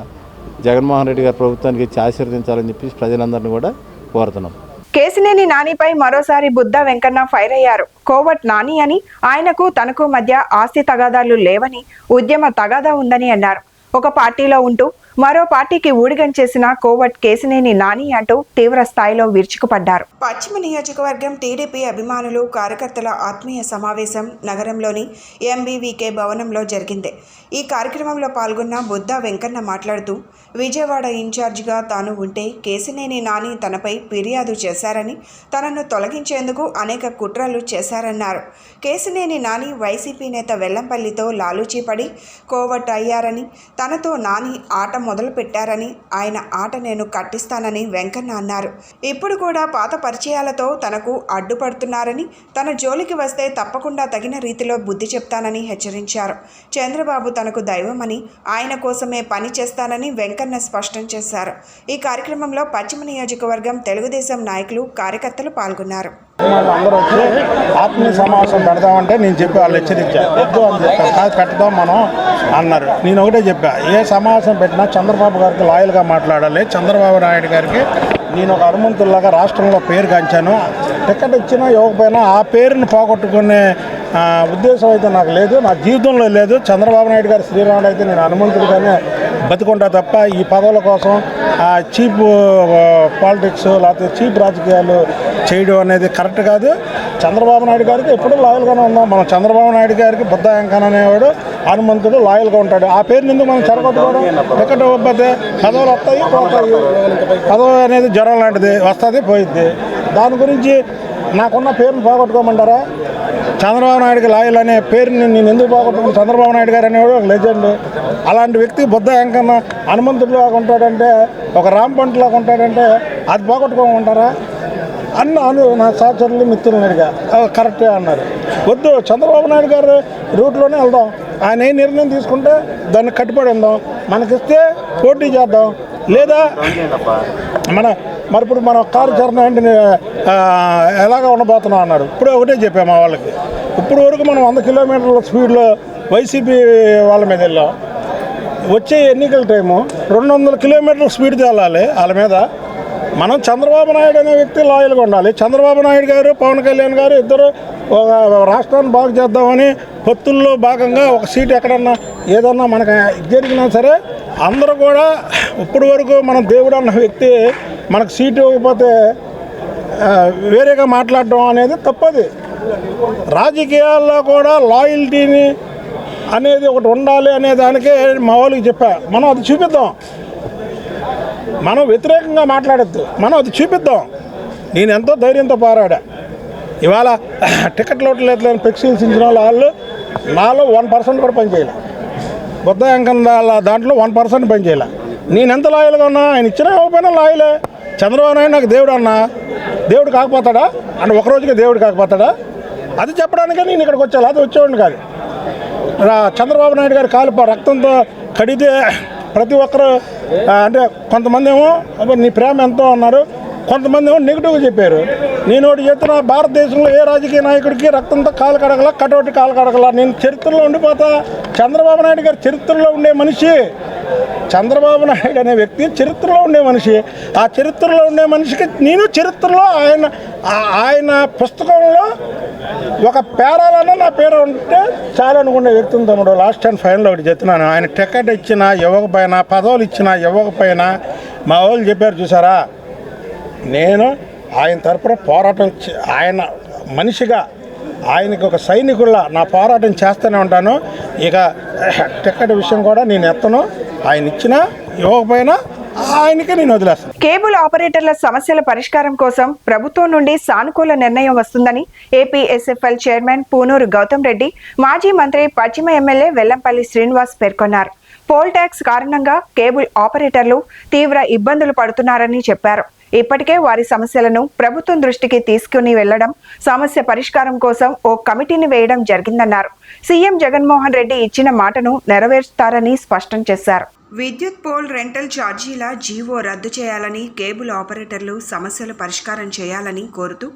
Speaker 8: జగన్మోహన్ రెడ్డి గారి ప్రభుత్వానికి ఇచ్చి ఆశీర్వదించాలని చెప్పి ప్రజలందరినీ కూడా కోరుతున్నాం.
Speaker 1: కేశినేని నానిపై మరోసారి బుద్ధా వెంకన్న ఫైర్ అయ్యారు. కోవట్ నాని అని, ఆయనకు తనకు మధ్య ఆస్తి తగాదాలు లేవని, ఉద్యమ తగాదా ఉందని అన్నారు. ఒక పార్టీలో ఉంటూ మరో పార్టీకి ఊడిగం చేసిన కోవట్ కేశినేని నాని అంటూ తీవ్ర స్థాయిలో విరుచుకుపడ్డారు.
Speaker 2: పశ్చిమ నియోజకవర్గం టీడీపీ అభిమానులు, కార్యకర్తల ఆత్మీయ సమావేశం నగరంలోని ఎంబీవీకే భవనంలో జరిగింది. ఈ కార్యక్రమంలో పాల్గొన్న బుద్ధా వెంకన్న మాట్లాడుతూ, విజయవాడ ఇన్ఛార్జిగా తాను ఉంటే కేశినేని నాని తనపై ఫిర్యాదు చేశారని, తనను తొలగించేందుకు అనేక కుట్రలు చేశారన్నారు. కేశినేని నాని వైసీపీ నేత వెల్లంపల్లితో లాలూచీపడి కోవట్ అయ్యారని, తనతో నాని ఆట మొదలు పెట్టారని, ఆయన ఆట నేను కట్టిస్తానని వెంకన్న అన్నారు. ఇప్పుడు కూడా పాత పరిచయాలతో తనకు అడ్డుపడుతున్నారని, తన జోలికి వస్తే తప్పకుండా తగిన రీతిలో బుద్ధి చెప్తానని హెచ్చరించారు. చంద్రబాబు తనకు దైవమని, ఆయన కోసమే పని చేస్తానని వెంకన్న స్పష్టం చేశారు. ఈ కార్యక్రమంలో పశ్చిమ నియోజకవర్గం తెలుగుదేశం నాయకులు, కార్యకర్తలు పాల్గొన్నారు.
Speaker 9: అందరూ వచ్చి ఆత్మీయ సమావేశం పెడదామంటే నేను చెప్పి వాళ్ళు హెచ్చరించా, వద్దు అని చెప్పాను. కాదు పెడదాం మనం అన్నారు. నేను ఒకటే చెప్పా, ఏ సమావేశం పెట్టినా చంద్రబాబు గారికి లాయల్గా మాట్లాడాలి. చంద్రబాబు నాయుడు గారికి నేను ఒక హనుమంతుల్లాగా రాష్ట్రంలో పేరు గాంచాను. టికెట్ ఇచ్చినా ఇవ్వకపోయినా ఆ పేరుని పోగొట్టుకునే ఉద్దేశం అయితే నాకు లేదు, నా జీవితంలో లేదు. చంద్రబాబు నాయుడు గారు శ్రీరాముడు అయితే నేను హనుమంతుడిగానే బతుకుంటా తప్ప ఈ పదవుల కోసం చీప్ పాలిటిక్స్ లేకపోతే చీప్ రాజకీయాలు చేయడం అనేది కరెక్ట్ కాదు. చంద్రబాబు నాయుడు గారికి ఎప్పుడూ లాయల్గానే ఉన్నాం. మనం చంద్రబాబు నాయుడు గారికి బుద్ధ వెంకన్న అనేవాడు హనుమంతుడు లాయల్గా ఉంటాడు. ఆ పేరుని ఎందుకు మనం చెరగొట్టుకోవడం? టికెట్ ఇవ్వకపోతే పదవులు వస్తాయి పోతాయి. పదవి అనేది జ్వరం లాంటిది, వస్తుంది పోయిద్ది. దాని గురించి నాకున్న పేరుని పోగొట్టుకోమంటారా? చంద్రబాబు నాయుడుకి లాయల్ అనే పేరుని నేను ఎందుకు పోగొట్టుకున్నాను? చంద్రబాబు నాయుడు గారు అనేవాడు ఒక లెజెండ్. అలాంటి వ్యక్తి బుద్ధ వెంకన్న హనుమంతుడిలాగా ఉంటాడంటే, ఒక రాంపంటులాగా ఉంటాడంటే అది పోగొట్టుకోమంటారా? అన్నాను నా సహచరులు మిత్రులను అడిగా, కరెక్టే అన్నారు. వద్దు, చంద్రబాబు నాయుడు గారు రూట్లోనే వెళ్దాం. ఆయన ఏ నిర్ణయం తీసుకుంటే దాన్ని కట్టుబడి ఉందాం. మనకిస్తే పోటీ చేద్దాం, లేదా మరి ఇప్పుడు మన కార్యాచరణ ఏంటి ఎలాగ ఉండబోతున్నాం అన్నారు. ఇప్పుడే ఒకటే చెప్పాము మా వాళ్ళకి, ఇప్పుడు వరకు మనం 100 కిలోమీటర్ల స్పీడ్లో వైసీపీ వాళ్ళ మీద వెళ్ళాం. వచ్చే ఎన్నికల టైము 200 కిలోమీటర్ల స్పీడ్ తేలాలి వాళ్ళ మీద. మనం చంద్రబాబు నాయుడు అనే వ్యక్తి లాయల్గా ఉండాలి. చంద్రబాబు నాయుడు గారు, పవన్ కళ్యాణ్ గారు ఇద్దరు ఒక రాష్ట్రాన్ని బాగు చేద్దామని పొత్తుల్లో భాగంగా ఒక సీటు ఎక్కడన్నా ఏదన్నా మనకు జరిగినా సరే అందరూ కూడా ఇప్పటి వరకు మనం దేవుడు అన్న వ్యక్తి మనకు సీటు ఇవ్వకపోతే వేరేగా మాట్లాడడం అనేది తప్పది. రాజకీయాల్లో కూడా లాయల్టీని అనేది ఒకటి ఉండాలి అనే దానికే మా వాళ్ళకి చెప్పా. మనం అది చూపిద్దాం. మనం వ్యతిరేకంగా మాట్లాడద్దు, మనం అది చూపిద్దాం. నేను ఎంతో ధైర్యంతో పోరాడా. ఇవాళ టికెట్లు లేదు ఫ్లెక్సీలు సించిన వాళ్ళు నాలో 1% కూడా పనిచేయాలి. బుద్ధ వెంకన్న దాంట్లో 1% పనిచేయాలి. నేను ఎంత లాయల్గా ఉన్నా, ఆయన ఇచ్చిన ఇవ్వకపోయినా లాయలే. చంద్రబాబు నాయుడు నాకు దేవుడు అన్నా, దేవుడు కాకపోతాడా? అంటే ఒకరోజుగా దేవుడు కాకపోతాడా? అది చెప్పడానికే నేను ఇక్కడికి వచ్చాను, అది వచ్చేవాడిని కాదు. చంద్రబాబు నాయుడు గారి కాలు రక్తంతో కడిగితే ప్రతి ఒక్కరు అంటే కొంతమంది ఏమో నీ ప్రేమ ఎంతో అన్నారు, కొంతమంది ఏమో నెగిటివ్గా చెప్పారు. నేను ఒకటి చెప్తున్నా, భారతదేశంలో ఏ రాజకీయ నాయకుడికి రక్తంతో కాలు కడగల, కటౌటి కాలు కడగల. నేను చరిత్రలో ఉండిపోతా. చంద్రబాబు నాయుడు గారు చరిత్రలో ఉండే మనిషి. చంద్రబాబు నాయుడు అనే వ్యక్తి చరిత్రలో ఉండే మనిషి. ఆ చరిత్రలో ఉండే మనిషికి నేను చరిత్రలో ఆయన పుస్తకంలో ఒక పేరాలన్నా నా పేరు ఉంటే చాలా అనుకునే వ్యక్తిని తమ్ముడు. లాస్ట్ అండ్ ఫైనల్ ఒకటి చెప్తున్నాను, ఆయన టికెట్ ఇచ్చినా ఇవ్వకపోయినా, పదవులు ఇచ్చినా ఇవ్వకపోయినా మా వాళ్ళు చెప్పారు చూసారా, నేను ఆయన తరపున పోరాటం ఆయన మనిషిగా ఆయనకి ఒక సైనికుల్లా నా పోరాటం చేస్తూనే ఉంటాను. ఇక టికెట్ విషయం కూడా నేను ఎత్తను. ఆయన ఇచ్చినా ఇవ్వకపోయినా ఆయనకే నేను వదిలేస్తాను.
Speaker 1: కేబుల్ ఆపరేటర్ల సమస్యల పరిష్కారం కోసం ప్రభుత్వం నుండి సానుకూల నిర్ణయం వస్తుందని ఏపీఎస్ఎఫ్ఎల్ చైర్మన్ పూనూరు గౌతమ్ రెడ్డి, మాజీ మంత్రి పశ్చిమ ఎమ్మెల్యే వెల్లంపల్లి శ్రీనివాస్ పేర్కొన్నారు. పోల్ ట్యాక్స్ కారణంగా కేబుల్ ఆపరేటర్లు తీవ్ర ఇబ్బందులు పడుతున్నారని చెప్పారు. ఇప్పటికే వారి సమస్యలను ప్రభుత్వం దృష్టికి తీసుకుని వెళ్లడం, సమస్య పరిష్కారం కోసం ఓ కమిటీని వేయడం జరిగిందన్నారు. సీఎం జగన్మోహన్ రెడ్డి ఇచ్చిన మాటను నెరవేరుస్తారని స్పష్టం చేశారు.
Speaker 2: విద్యుత్ పోల్ రెంటల్ ఛార్జీల జీవో రద్దు చేయాలని, కేబుల్ ఆపరేటర్లు సమస్యలు పరిష్కారం చేయాలని కోరుతూ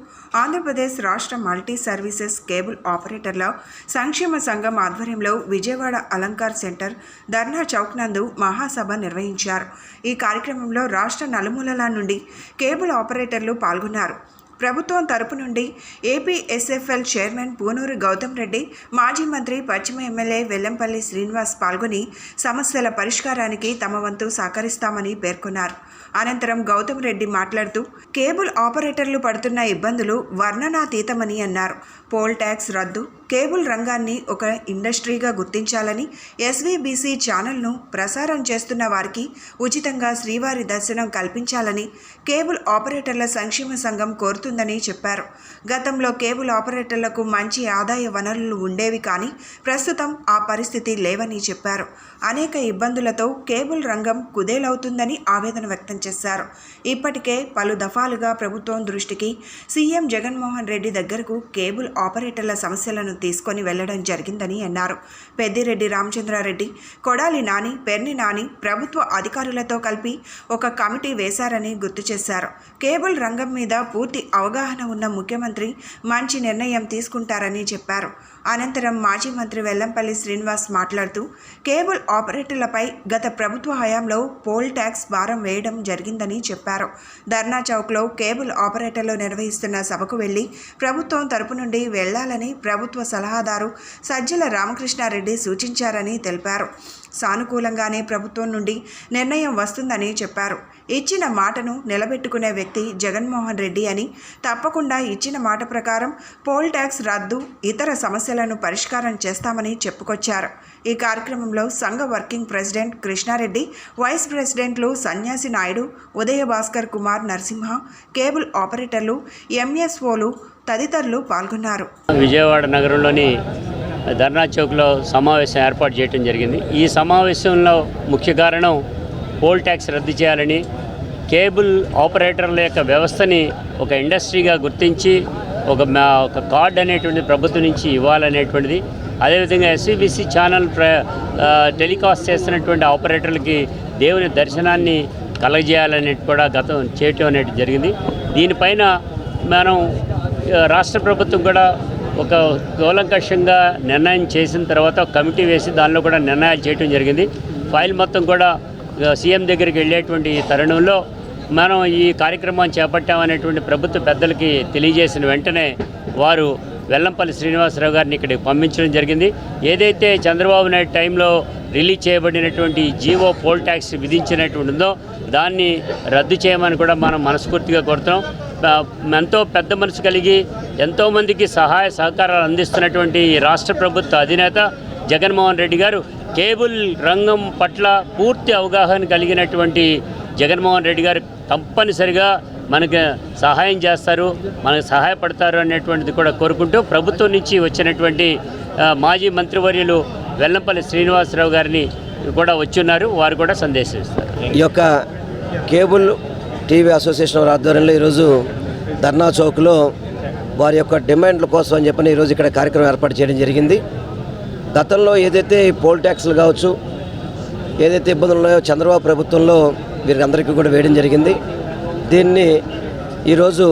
Speaker 2: ఆంధ్రప్రదేశ్ రాష్ట్ర మల్టీ సర్వీసెస్ కేబుల్ ఆపరేటర్ల సంక్షేమ సంఘం ఆధ్వర్యంలో విజయవాడ అలంకార్ సెంటర్ ధర్నా చౌక్ నందు మహాసభ నిర్వహించారు. ఈ కార్యక్రమంలో రాష్ట్ర నలుమూలల నుండి కేబుల్ ఆపరేటర్లు పాల్గొన్నారు. ప్రభుత్వం తరపు నుండి ఏపీఎస్ఎఫ్ఎల్ చైర్మన్ పూనూరు గౌతమ్ రెడ్డి, మాజీ మంత్రి పశ్చిమ ఎమ్మెల్యే వెల్లంపల్లి శ్రీనివాస్ పాల్గొని సమస్యల పరిష్కారానికి తమ వంతు సహకరిస్తామని పేర్కొన్నారు. అనంతరం గౌతమ్ రెడ్డి మాట్లాడుతూ కేబుల్ ఆపరేటర్లు పడుతున్న ఇబ్బందులు వర్ణనాతీతమని అన్నారు. పోల్ ట్యాక్స్ రద్దు, కేబుల్ రంగాన్ని ఒక ఇండస్ట్రీగా గుర్తించాలని, ఎస్వీబీసీ ఛానల్ను ప్రసారం చేస్తున్న వారికి ఉచితంగా శ్రీవారి దర్శనం కల్పించాలని కేబుల్ ఆపరేటర్ల సంక్షేమ సంఘం కోరుతుందని చెప్పారు. గతంలో కేబుల్ ఆపరేటర్లకు మంచి ఆదాయ వనరులు ఉండేవి కానీ ప్రస్తుతం ఆ పరిస్థితి లేవని చెప్పారు. అనేక ఇబ్బందులతో కేబుల్ రంగం కుదేలవుతుందని ఆవేదన వ్యక్తం చేశారు. ఇప్పటికే పలు దఫాలుగా ప్రభుత్వం దృష్టికి సీఎం జగన్మోహన్ రెడ్డి దగ్గరకు కేబుల్ ఆపరేటర్ల సమస్యలను తీసుకొని వెళ్లడం జరిగిందని అన్నారు. పెద్దిరెడ్డి రామచంద్రారెడ్డి, కొడాలి నాని, పెర్ని నాని ప్రభుత్వ అధికారులతో కలిపి ఒక కమిటీ వేశారని గుర్తు చేశారు. కేబుల్ రంగం మీద పూర్తి అవగాహన ఉన్న ముఖ్యమంత్రి మంచి నిర్ణయం తీసుకుంటారని చెప్పారు. అనంతరం మాజీ మంత్రి వెల్లంపల్లి శ్రీనివాస్ మాట్లాడుతూ కేబుల్ ఆపరేటర్లపై గత ప్రభుత్వ హయాంలో పోల్ ట్యాక్స్ భారం వేయడం జరిగిందని చెప్పారు. ధర్నా చౌక్లో కేబుల్ ఆపరేటర్లు నిర్వహిస్తున్న సభకు వెళ్లి ప్రభుత్వం తరపు నుండి వెళ్లాలని ప్రభుత్వ సలహాదారు సజ్జల రామకృష్ణారెడ్డి సూచించారని తెలిపారు. సానుకూలంగానే ప్రభుత్వం నుండి నిర్ణయం వస్తుందని చెప్పారు. ఇచ్చిన మాటను నిలబెట్టుకునే వ్యక్తి జగన్మోహన్ రెడ్డి అని, తప్పకుండా ఇచ్చిన మాట ప్రకారం పోల్ ట్యాక్స్ రద్దు, ఇతర సమస్యలను పరిష్కారం చేస్తామని చెప్పుకొచ్చారు. ఈ కార్యక్రమంలో సంఘ వర్కింగ్ ప్రెసిడెంట్ కృష్ణారెడ్డి, వైస్ ప్రెసిడెంట్లు సన్యాసి నాయుడు, ఉదయభాస్కర్ కుమార్, నరసింహ, కేబుల్ ఆపరేటర్లు, ఎంఎస్ఓలు తదితరులు పాల్గొన్నారు.
Speaker 10: విజయవాడ నగరంలోని ధర్నా చౌక్లో సమావేశం ఏర్పాటు చేయడం జరిగింది. ఈ సమావేశంలో ముఖ్య కారణం పోల్ ట్యాక్స్ రద్దు చేయాలని, కేబుల్ ఆపరేటర్ల యొక్క వ్యవస్థని ఒక ఇండస్ట్రీగా గుర్తించి ఒక కార్డ్ అనేటువంటి ప్రభుత్వం నుంచి ఇవ్వాలనేటువంటిది, అదేవిధంగా ఎస్వీబీసీ ఛానల్ టెలికాస్ట్ చేస్తున్నటువంటి ఆపరేటర్లకి దేవుని దర్శనాన్ని కలగజేయాలనేది కూడా గతం చేయటం అనేది జరిగింది. దీనిపైన మనం రాష్ట్ర ప్రభుత్వం కూడా ఒక కూలంకషంగా నిర్ణయం చేసిన తర్వాత ఒక కమిటీ వేసి దానిలో కూడా నిర్ణయాలు చేయడం జరిగింది. ఫైల్ మొత్తం కూడా సీఎం దగ్గరికి వెళ్ళేటువంటి తరుణంలో మనం ఈ కార్యక్రమాన్ని చేపట్టామనేటువంటి ప్రభుత్వ పెద్దలకి తెలియజేసిన వెంటనే వారు వెల్లంపల్లి శ్రీనివాసరావు గారిని ఇక్కడికి పంపించడం జరిగింది. ఏదైతే చంద్రబాబు నాయుడు టైంలో రిలీజ్ చేయబడినటువంటి జీవో పోల్ ట్యాక్స్ విధించినటువంటి ఉందో దాన్ని రద్దు చేయమని కూడా మనం మనస్ఫూర్తిగా కోరుతున్నాం. ఎంతో పెద్ద మనసు కలిగి ఎంతోమందికి సహాయ సహకారాలు అందిస్తున్నటువంటి ఈ రాష్ట్ర ప్రభుత్వ అధినేత జగన్మోహన్ రెడ్డి గారు, కేబుల్ రంగం పట్ల పూర్తి అవగాహన కలిగినటువంటి జగన్మోహన్ రెడ్డి గారు తప్పనిసరిగా మనకు సహాయం చేస్తారు, మనకు సహాయపడతారు అనేటువంటిది కూడా కోరుకుంటూ ప్రభుత్వం నుంచి వచ్చినటువంటి మాజీ మంత్రివర్యులు వెల్లంపల్లి శ్రీనివాసరావు గారిని కూడా వచ్చున్నారు. వారు కూడా సందేశం ఇస్తారు.
Speaker 4: ఈ యొక్క కేబుల్ టీవీ అసోసియేషన్ వారి ఆధ్వర్యంలో ఈరోజు ధర్నా చౌక్లో వారి యొక్క డిమాండ్ల కోసం అని చెప్పని ఈరోజు ఇక్కడ కార్యక్రమం ఏర్పాటు చేయడం జరిగింది. గతంలో ఏదైతే పోల్ ట్యాక్స్లు కావచ్చు, ఏదైతే ఇబ్బందులు ఉన్నాయో చంద్రబాబు ప్రభుత్వంలో వీరందరికీ కూడా వేయడం జరిగింది. దీన్ని ఈరోజు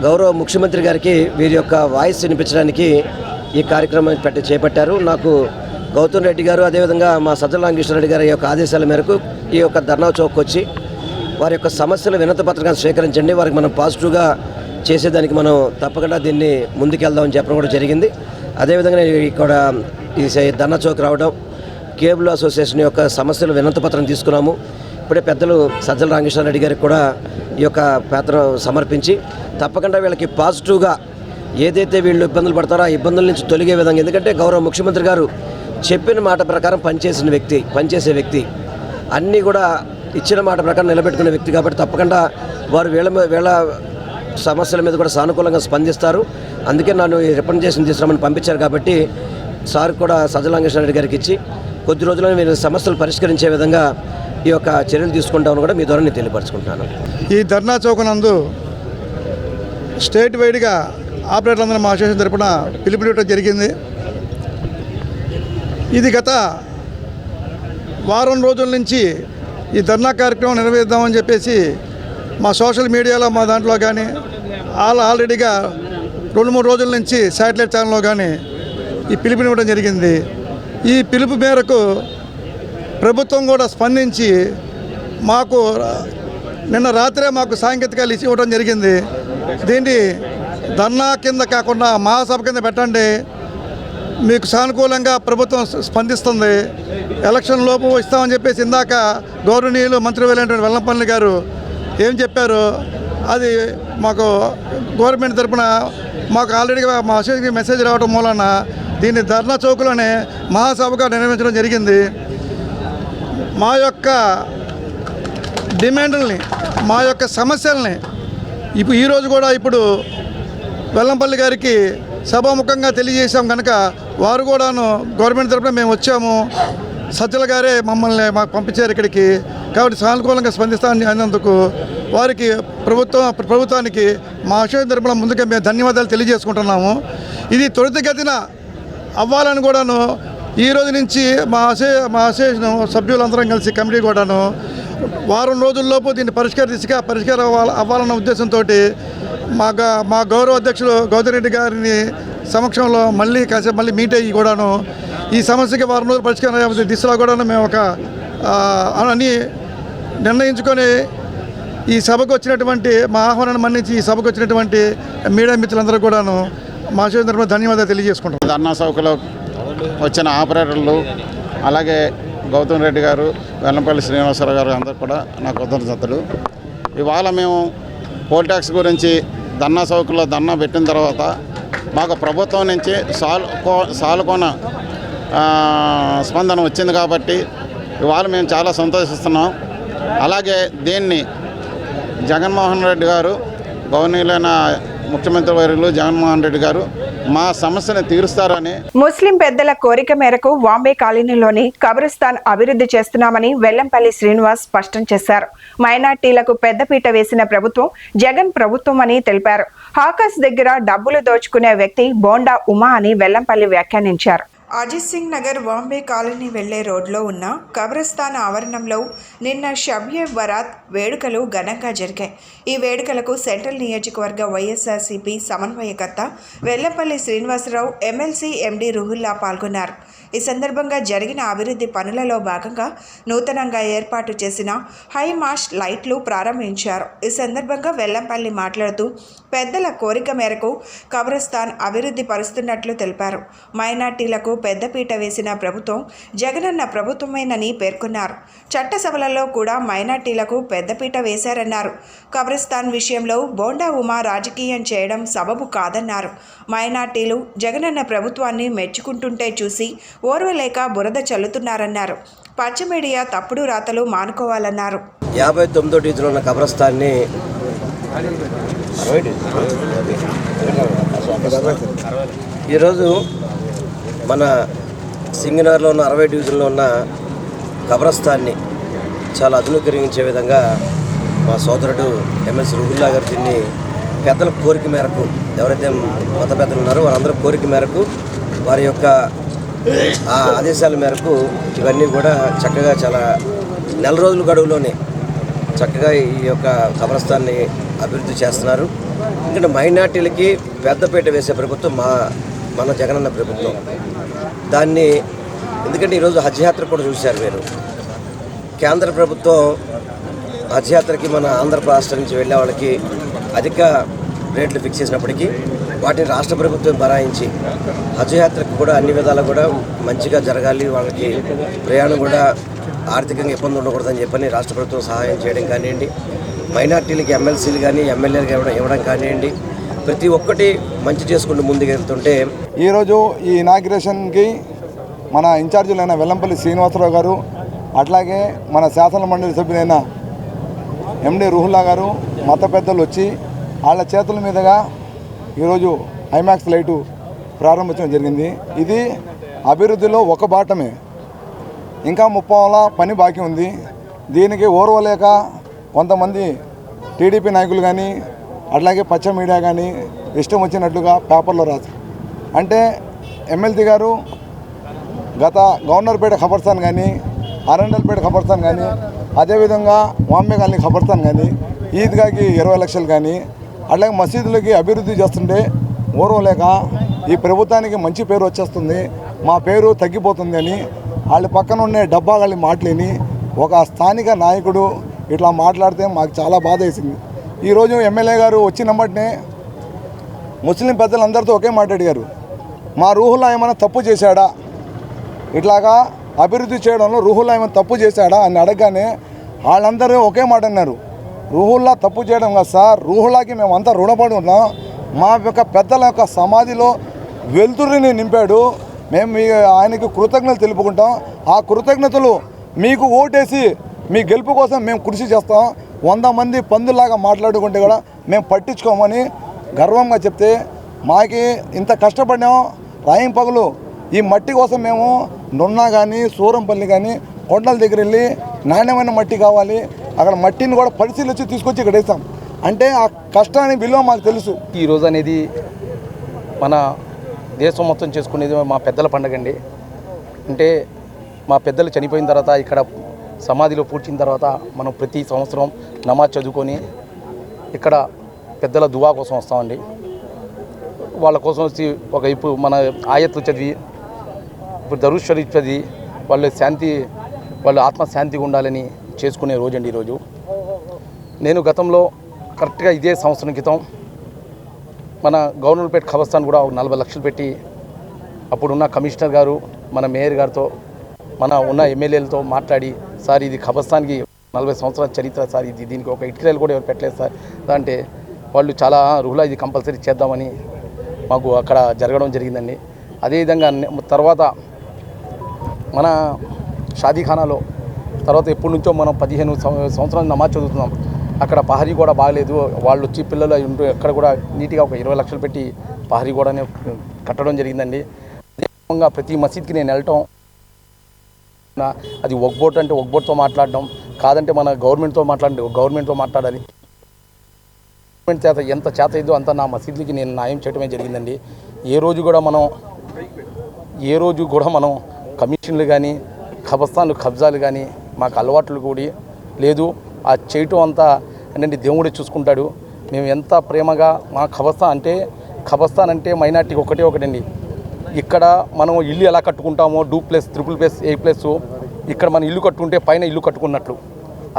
Speaker 4: గౌరవ ముఖ్యమంత్రి గారికి వీరి యొక్క వాయిస్ వినిపించడానికి ఈ కార్యక్రమం చేపట్టారు. నాకు గౌతమ్ రెడ్డి గారు, అదేవిధంగా మా సజ్జల రామకృష్ణారెడ్డి గారి యొక్క ఆదేశాల మేరకు ఈ యొక్క ధర్నా చౌక్ వచ్చి వారి యొక్క సమస్యల వినతి పత్రికను స్వీకరించండి, వారికి మనం పాజిటివ్గా చేసేదానికి మనం తప్పకుండా దీన్ని ముందుకెళ్దామని చెప్పడం కూడా జరిగింది. అదేవిధంగా ఇక్కడ ఈ ధర్నా చౌక్ రావడం, కేబుల్ అసోసియేషన్ యొక్క సమస్యల వినతి పత్రం తీసుకున్నాము. ఇప్పుడే పెద్దలు సజ్జల రామకృష్ణారెడ్డి గారికి కూడా ఈ యొక్క పత్రం సమర్పించి తప్పకుండా వీళ్ళకి పాజిటివ్గా ఏదైతే వీళ్ళు ఇబ్బందులు పడతారో ఆ ఇబ్బందుల నుంచి తొలగే విధంగా, ఎందుకంటే గౌరవ ముఖ్యమంత్రి గారు చెప్పిన మాట ప్రకారం పనిచేసే వ్యక్తి అన్నీ కూడా ఇచ్చిన మాట ప్రకారం నిలబెట్టుకునే వ్యక్తి కాబట్టి తప్పకుండా వారు వీళ్ళ సమస్యల మీద కూడా సానుకూలంగా స్పందిస్తారు. అందుకే నన్ను ఈ రిప్రజెంటేషన్ తీసుకురామని పంపించారు కాబట్టి సార్ కూడా సజ్జల రామకృష్ణారెడ్డి గారికి ఇచ్చి కొద్ది రోజుల్లో మీరు సమస్యలు పరిష్కరించే విధంగా ఈ యొక్క చర్యలు తీసుకుంటామని కూడా మీ ద్వారా నేను తెలియపరచుకుంటున్నాను.
Speaker 11: ఈ ధర్నా చౌకనందు స్టేట్ వైడ్గా ఆపరేటర్లందరూ మా అసోసియేషన్ తరపున పిలుపునివ్వడం జరిగింది. ఇది గత వారం రోజుల నుంచి ఈ ధర్నా కార్యక్రమం నిర్వహిద్దామని చెప్పేసి మా సోషల్ మీడియాలో మా దాంట్లో కానీ ఆల్రెడీగా 2-3 రోజుల నుంచి శాటిలైట్ ఛానల్లో కానీ ఈ పిలుపునివ్వడం జరిగింది. ఈ పిలుపు మేరకు ప్రభుత్వం కూడా స్పందించి మాకు నిన్న రాత్రే మాకు సాంకేతికాలు ఇవ్వడం జరిగింది. దీన్ని ధర్నా కింద కాకుండా మహాసభ కింద పెట్టండి, మీకు సానుకూలంగా ప్రభుత్వం స్పందిస్తుంది, ఎలక్షన్ లోపు ఇస్తామని చెప్పేసి ఇందాక గౌరవనీయులు మంత్రివర్యులైనటువంటి వెల్లంపల్లి గారు ఏం చెప్పారు అది మాకు గవర్నమెంట్ తరఫున మాకు ఆల్రెడీగా మా అసోసియేషన్కి మెసేజ్ రావడం మూలన దీన్ని ధర్నా చౌక్లోనే మహాసభగా నిర్వహించడం జరిగింది. మా యొక్క డిమాండ్లని, మా యొక్క సమస్యల్ని ఈరోజు కూడా ఇప్పుడు వెల్లంపల్లి గారికి సభాముఖంగా తెలియజేశాం కనుక వారు కూడాను గవర్నమెంట్ తరఫున మేము వచ్చాము, సజ్జల గారే మమ్మల్ని మాకు పంపించారు ఇక్కడికి, కాబట్టి సానుకూలంగా స్పందిస్తానని అయినందుకు వారికి ప్రభుత్వానికి మా అసోసియేషన్ తరఫున ముందుగా మేము ధన్యవాదాలు తెలియజేసుకుంటున్నాము. ఇది త్వరితగతిన అవ్వాలని కూడాను ఈ రోజు నుంచి మా అసోసియేషన్ సభ్యులందరం కలిసి కమిటీ కూడాను వారం రోజుల్లోపు దీన్ని పరిష్కారం అవ్వాలన్న ఉద్దేశంతో మా గౌరవ అధ్యక్షులు గౌతమ్ రెడ్డి గారిని సమక్షంలో మళ్ళీ మీట్ అయ్యి కూడాను ఈ సమస్యకి వారం రోజులు పరిష్కారం దిశలో కూడాను మేము అని నిర్ణయించుకొని ఈ సభకు వచ్చినటువంటి మా ఆహ్వానాన్ని మన్నించి ఈ సభకు వచ్చినటువంటి మీడియా మిత్రులందరూ కూడాను మా అసోసియేషన్ ధన్యవాదాలు తెలియజేసుకుంటాం.
Speaker 8: ధర్నా చౌకలో వచ్చిన ఆపరేటర్లు, అలాగే గౌతమ్ రెడ్డి గారు, వెల్లంపల్లి శ్రీనివాసరావు గారు అందరూ కూడా నాకు కృతజ్ఞతలు. ఇవాళ మేము పోల్ ట్యాక్స్ గురించి ధర్నా చౌకలో ధర్నా పెట్టిన తర్వాత మాకు ప్రభుత్వం నుంచి సాలుకోన స్పందన వచ్చింది కాబట్టి ఇవాళ మేము చాలా సంతోషిస్తున్నాం. అలాగే దీన్ని జగన్మోహన్ రెడ్డి గారు, గవర్నీయులైన ముఖ్యమంత్రి వర్యులు జగన్మోహన్ రెడ్డి గారు మా సమస్యను తీరుస్తారని,
Speaker 1: ముస్లిం పెద్దల కోరిక మేరకు వాంబే కాలనీలోని కబ్రిస్తాన్ అభివృద్ధి చేస్తున్నామని వెల్లంపల్లి శ్రీనివాస్ స్పష్టం చేశారు. మైనార్టీలకు పెద్దపీట వేసిన ప్రభుత్వం జగన్ ప్రభుత్వం అని తెలిపారు. హాకస్ దగ్గర డబ్బులు దోచుకునే వ్యక్తి బోండా ఉమా అని వెల్లంపల్లి వ్యాఖ్యానించారు.
Speaker 2: అజిత్ సింగ్ నగర్ బాంబే కాలనీ వెళ్లే రోడ్లో ఉన్న కబ్రస్థాన్ ఆవరణంలో నిన్న షబ్-ఏ బరాత్ వేడుకలు ఘనంగా జరిగాయి. ఈ వేడుకలకు సెంట్రల్ నియోజకవర్గ వైఎస్ఆర్సీపీ సమన్వయకర్త వెల్లంపల్లి శ్రీనివాసరావు, ఎమ్మెల్సీ ఎండి రుహుల్లా పాల్గొన్నారు. ఈ సందర్భంగా జరిగిన అభివృద్ధి పనులలో భాగంగా నూతనంగా ఏర్పాటు చేసిన హై మాస్ట్ లైట్లు ప్రారంభించారు. ఈ సందర్భంగా వెల్లంపల్లి మాట్లాడుతూ పెద్దల కోరిక మేరకు కబ్రస్థాన్ అభివృద్ధి పరుస్తున్నట్లు తెలిపారు. మైనార్టీలకు పెద్దపీట వేసిన ప్రభుత్వం జగనన్న ప్రభుత్వమేనని పేర్కొన్నారు. చట్టసభలలో కూడా మైనార్టీలకు పెద్దపీట వేశారన్నారు. కబ్రస్థాన్ విషయంలో బోండా ఉమా రాజకీయం చేయడం సబబు కాదన్నారు. మైనార్టీలు జగనన్న ప్రభుత్వాన్ని మెచ్చుకుంటుంటే చూసి ఓర్వలేక బురద చల్లుతున్నారన్నారు. పచ్చ మీడియా తప్పుడు రాతలు మానుకోవాలన్నారు.
Speaker 4: 59వ డివిజన్లో ఉన్న కబ్రస్థాన్ని ఈరోజు మన సింగనగర్లో ఉన్న 60 డివిజన్లో ఉన్న కబ్రస్థాన్ని చాలా ఆధునీకరించే విధంగా మా సోదరుడు ఎమ్మెల్సీ రుహుల్లా గారు దీన్ని పెద్దల కోరిక మేరకు, ఎవరైతే మత పెద్దలు ఉన్నారో వారందరూ కోరిక మేరకు, వారి యొక్క ఆ ఆదేశాల మేరకు ఇవన్నీ కూడా చక్కగా చాలా నెల రోజుల గడువులోనే చక్కగా ఈ యొక్క కబ్రస్థాన్ని అభివృద్ధి చేస్తున్నారు. ఎందుకంటే మైనార్టీలకి పెద్దపీట వేసే ప్రభుత్వం మన జగనన్న ప్రభుత్వం. దాన్ని ఎందుకంటే ఈరోజు హజ్ యాత్ర కూడా చూశారు మీరు. కేంద్ర ప్రభుత్వం హజ్ యాత్రకి మన ఆంధ్ర రాష్ట్రం నుంచి వెళ్ళే వాళ్ళకి అధిక రేట్లు ఫిక్స్ చేసినప్పటికీ వాటిని రాష్ట్ర ప్రభుత్వం బరాయించి హజ్ యాత్రకు కూడా అన్ని విధాలు కూడా మంచిగా జరగాలి, వాళ్ళకి ప్రయాణం కూడా ఆర్థికంగా ఇబ్బంది ఉండకూడదని చెప్పని రాష్ట్ర ప్రభుత్వం సహాయం చేయడం కానివ్వండి, మైనార్టీలకి ఎమ్మెల్సీలు కానీ ఎమ్మెల్యేలకు ఇవ్వడం కానివ్వండి, ప్రతి ఒక్కటి మంచి చేసుకుంటూ ముందుకు వెళ్తుంటే
Speaker 11: ఈరోజు ఈ ఇనాగ్రేషన్కి మన ఇన్ఛార్జీలైన వెల్లంపల్లి శ్రీనివాసరావు గారు, అట్లాగే మన శాసన మండలి సభ్యులైన ఎండి రుహుల్లా గారు, మత పెద్దలు వచ్చి వాళ్ళ చేతుల మీదుగా ఈరోజు ఐమాక్స్ లైటు ప్రారంభించడం జరిగింది. ఇది అభివృద్ధిలో ఒక బాటమే, ఇంకా 30 పని బాకీ ఉంది. దీనికి ఓర్వలేక కొంతమంది టీడీపీ నాయకులు కానీ అట్లాగే పచ్చ మీడియా కానీ ఇష్టం వచ్చినట్లుగా పేపర్లో రాశారు. అంటే ఎమ్మెల్సీ గారు గత గవర్నర్పేట ఖబర్స్థాన్ కానీ, అరండల్పేట ఖబర్స్థాన్ కానీ, అదేవిధంగా వాంబే కాలనీ ఖబర్స్థాన్ కానీ, ఈద్గాకి 20 లక్షలు కానీ, అట్లాగే మసీదులకి అభివృద్ధి చేస్తుంటే ఓర్వలేక ఈ ప్రభుత్వానికి మంచి పేరు వచ్చేస్తుంది, మా పేరు తగ్గిపోతుంది అని వాళ్ళ పక్కన ఉండే డబ్బాగాళ్ళి మాటలేని ఒక స్థానిక నాయకుడు ఇట్లా మాట్లాడితే మాకు చాలా బాధ వేసింది. ఈరోజు ఎమ్మెల్యే గారు వచ్చినమ్మటినే ముస్లిం పెద్దలందరితో ఒకే మాట అడిగారు, మా రూహుల్లా ఏమైనా తప్పు చేశాడా, ఇట్లాగా అభివృద్ధి చేయడంలో రూహుల్లా ఏమైనా తప్పు చేశాడా అని అడగగానే వాళ్ళందరూ ఒకే మాట అన్నారు, రూహుల్లా తప్పు చేయడం కాదు సార్, రూహుల్లాకి మేమంతా రుణపడి ఉన్నాం, మా యొక్క పెద్దల యొక్క సమాధిలో వెలుతురిని నింపాడు. మేము ఆయనకి కృతజ్ఞతలు తెలుపుకుంటాం. ఆ కృతజ్ఞతలు మీకు ఓటేసి మీ గెలుపు కోసం మేము కృషి చేస్తాం. 100 మంది పందులాగా మాట్లాడుకుంటే కూడా మేము పట్టించుకోమని గర్వంగా చెప్తే, మాకి ఇంత కష్టపడినాం రాయం పగులు ఈ మట్టి కోసం. మేము నున్నా కానీ సూరంపల్లి కానీ కొండల దగ్గర వెళ్ళి నాణ్యమైన మట్టి కావాలి, అక్కడ మట్టిని కూడా పరిశీలించి తీసుకొచ్చి ఇక్కడ వేస్తాం. అంటే ఆ కష్టాన్ని విలువ మాకు తెలుసు.
Speaker 6: ఈరోజు అనేది మన దేశం మొత్తం చేసుకునేది మా పెద్దల పండుగ అండి. అంటే మా పెద్దలు చనిపోయిన తర్వాత ఇక్కడ సమాధిలో పూడ్చిన తర్వాత మనం ప్రతి సంవత్సరం నమాజ్ చదువుకొని ఇక్కడ పెద్దల దువా కోసం వస్తామండి. వాళ్ళ కోసం వచ్చి ఒకవైపు మన ఆయత్తులు చదివి, ఇప్పుడు దరూద్ షరీఫ్ చదివి వాళ్ళు ఆత్మశాంతిగా ఉండాలని చేసుకునే రోజు అండి ఈరోజు. నేను గతంలో కరెక్ట్గా ఇదే సంవత్సరం క్రితం మన గవర్నర్పేట ఖబర్స్థాన్ కూడా 40 లక్షలు పెట్టి అప్పుడున్న కమిషనర్ గారు, మన మేయర్ గారితో, మన ఉన్న ఎమ్మెల్యేలతో మాట్లాడి, సార్ ఇది ఖబర్స్థాన్కి 40 సంవత్సరాల చరిత్ర సార్, దీనికి ఒక ఇటుకలు కూడా ఎవరు పెట్టలేదు సార్ అంటే వాళ్ళు చాలా రుహులా ఇది కంపల్సరీ చేద్దామని మాకు అక్కడ జరగడం జరిగిందండి. అదేవిధంగా తర్వాత మన షాదీఖానాలో తర్వాత ఎప్పటి నుంచో మనం 15 సంవత్సరాలు నమాజ్ చదువుతున్నాం. అక్కడ పహరీ కూడా బాగలేదు. వాళ్ళు వచ్చి పిల్లలు ఉంటూ ఎక్కడ కూడా నీట్గా ఒక 20 లక్షలు పెట్టి పహరీ కూడా కట్టడం జరిగిందండి. అదేవిధంగా ప్రతి మసీద్కి నేను వెళ్ళటం, అది ఒక్బోట్ అంటే ఒక్బోట్తో మాట్లాడడం, కాదంటే మన గవర్నమెంట్తో మాట్లాడాలి. గవర్నమెంట్ చేత ఎంత చేత ఇదో అంత నా మసీద్లకి నేను న్యాయం చేయడమే జరిగిందండి. ఏ రోజు కూడా మనం కమిషన్లు కానీ ఖబర్స్థాన్లు కబ్జాలు కానీ మాకు అలవాట్లు కూడా లేదు. ఆ చేయటం అంతా అంటే దేవుడే చూసుకుంటాడు. మేము ఎంత ప్రేమగా మా ఖబర్స్థాన్ అంటే మైనార్టీకి ఒకటండి. ఇక్కడ మనం ఇల్లు ఎలా కట్టుకుంటామో 2+, 3+, 8+, ఇక్కడ మనం ఇల్లు కట్టుకుంటే పైన ఇల్లు కట్టుకున్నట్లు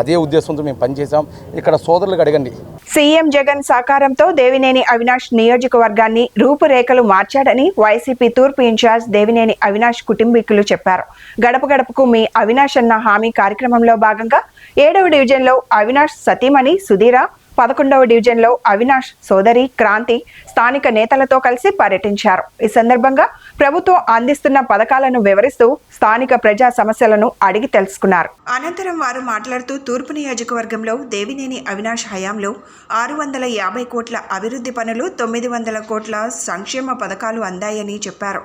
Speaker 6: అదే ఉద్దేశంతో మేము పనిచేసాం. ఇక్కడ సోదరులకు అడగండి.
Speaker 1: సీఎం జగన్ సహకారంతో దేవినేని అవినాష్ నియోజకవర్గాన్ని రూపురేఖలు మార్చాడని వైసీపీ తూర్పు ఇన్ఛార్జ్ దేవినేని అవినాష్ కుటుంబీకులు చెప్పారు. గడప గడపకు మీ అవినాష్ అన్న హామీ కార్యక్రమంలో భాగంగా 7వ డివిజన్లో అవినాష్ సతీమణి సుధీర, 11వ డివిజన్లో అవినాష్ సోదరి క్రాంతి స్థానిక నేతలతో కలిసి పర్యటించారు. ఈ సందర్భంగా ప్రభుత్వం అందిస్తున్న పథకాలను వివరిస్తూ స్థానిక ప్రజా సమస్యలను అడిగి తెలుసుకున్నారు.
Speaker 2: అనంతరం వారు మాట్లాడుతూ తూర్పు నియోజకవర్గంలో దేవినేని అవినాష్ హయాంలో 650 కోట్ల అభివృద్ధి పనులు, 900 కోట్ల సంక్షేమ పథకాలు అందాయని చెప్పారు.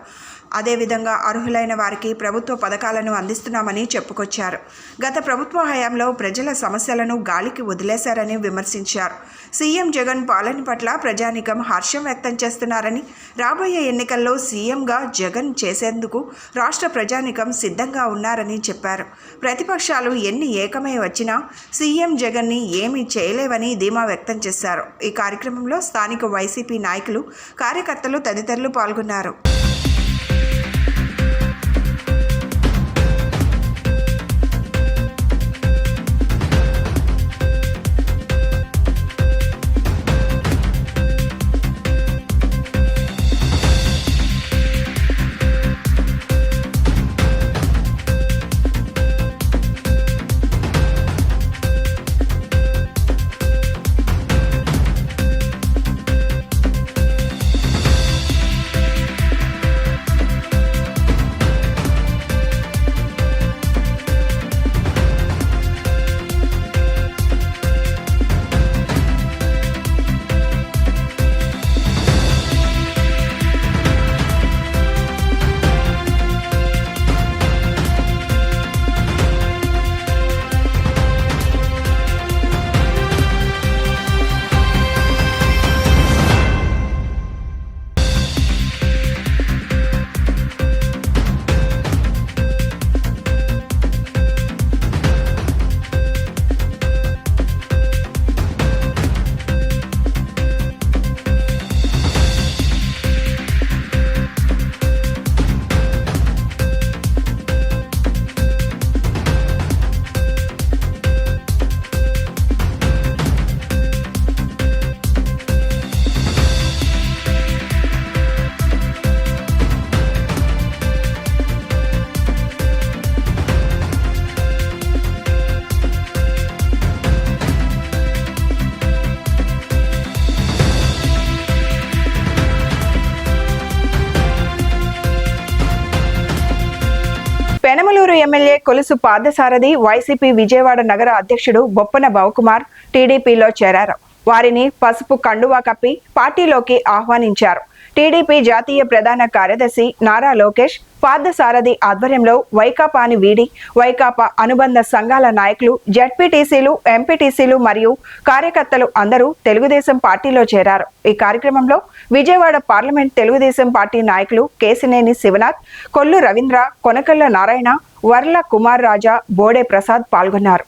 Speaker 2: అదేవిధంగా అర్హులైన వారికి ప్రభుత్వ పథకాలను అందిస్తున్నామని చెప్పుకొచ్చారు. గత ప్రభుత్వ హయాంలో ప్రజల సమస్యలను గాలికి వదిలేశారని విమర్శించారు. సీఎం జగన్ పాలన పట్ల ప్రజానీకం హర్షం వ్యక్తం చేస్తున్నారని, రాబోయే ఎన్నికల్లో సీఎంగా జగన్ చేసేందుకు రాష్ట్ర ప్రజానీకం సిద్ధంగా ఉన్నారని చెప్పారు. ప్రతిపక్షాలు ఎన్ని ఏకమై వచ్చినా సీఎం జగన్ని ఏమీ చేయలేవని ధీమా వ్యక్తం చేశారు. ఈ కార్యక్రమంలో స్థానిక వైసీపీ నాయకులు, కార్యకర్తలు తదితరులు పాల్గొన్నారు.
Speaker 1: పెనమలూరు ఎమ్మెల్యే కొలుసు పార్థసారథి వైసీపీ విజయవాడ నగర అధ్యక్షుడు బొప్పన భవకుమార్ టీడీపీలో చేరారు. వారిని పసుపు కండువా కప్పి పార్టీలోకి ఆహ్వానించారు. టీడీపీ జాతీయ ప్రధాన కార్యదర్శి నారా లోకేష్ పార్థసారథి ఆధ్వర్యంలో వైకాపాని వీడి వైకాపా అనుబంధ సంఘాల నాయకులు, జెడ్పీటీసీలు, ఎంపీటీసీలు మరియు కార్యకర్తలు అందరూ తెలుగుదేశం పార్టీలో చేరారు. ఈ కార్యక్రమంలో విజయవాడ పార్లమెంట్ తెలుగుదేశం పార్టీ నాయకులు కేసినేని శివనాథ్, కొల్లు రవీంద్ర, కొనకళ్ళ నారాయణ, వర్ల కుమార్ రాజా, బోడే ప్రసాద్ పాల్గొన్నారు.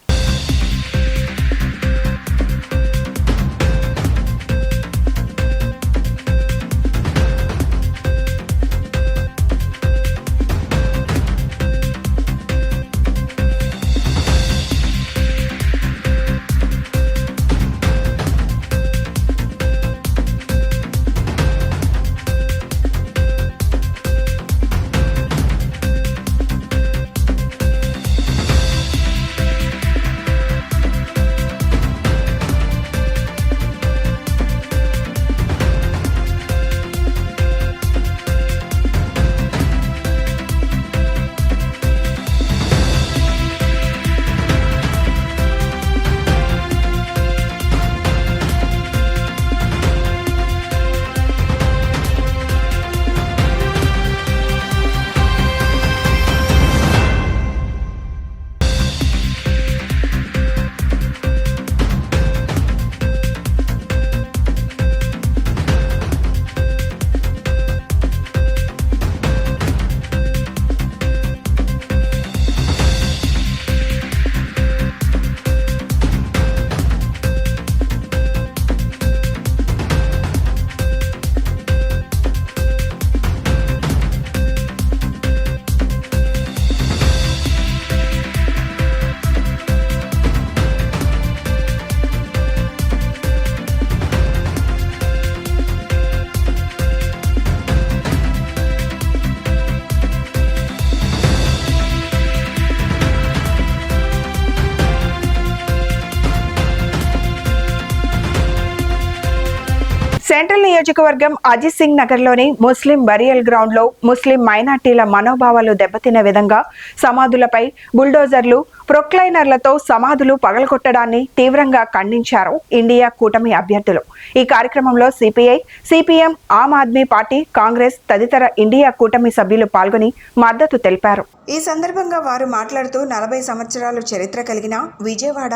Speaker 1: సెంట్రల్ నియోజకవర్గం అజిత్ సింగ్ నగర్లోని ముస్లిం బరియల్ గ్రౌండ్ లో ముస్లిం మైనార్టీల మనోభావాలు దెబ్బతినే విధంగా సమాధులపై బుల్డోజర్లు, ప్రొక్లైనర్లతో సమాధులు పగలగొట్టడాన్ని తీవ్రంగా ఖండించారు ఇండియా కూటమి అభ్యర్థులు. ఈ కార్యక్రమంలో CPI, CPM, Aam Aadmi party, Congress తదితర ఇండియా కూటమి సభ్యులు పాల్గొని మద్దతు తెలిపారు.
Speaker 2: ఈ సందర్భంగా వారు మాట్లాడుతూ 40 సంవత్సరాలు చరిత్ర కలిగిన విజయవాడ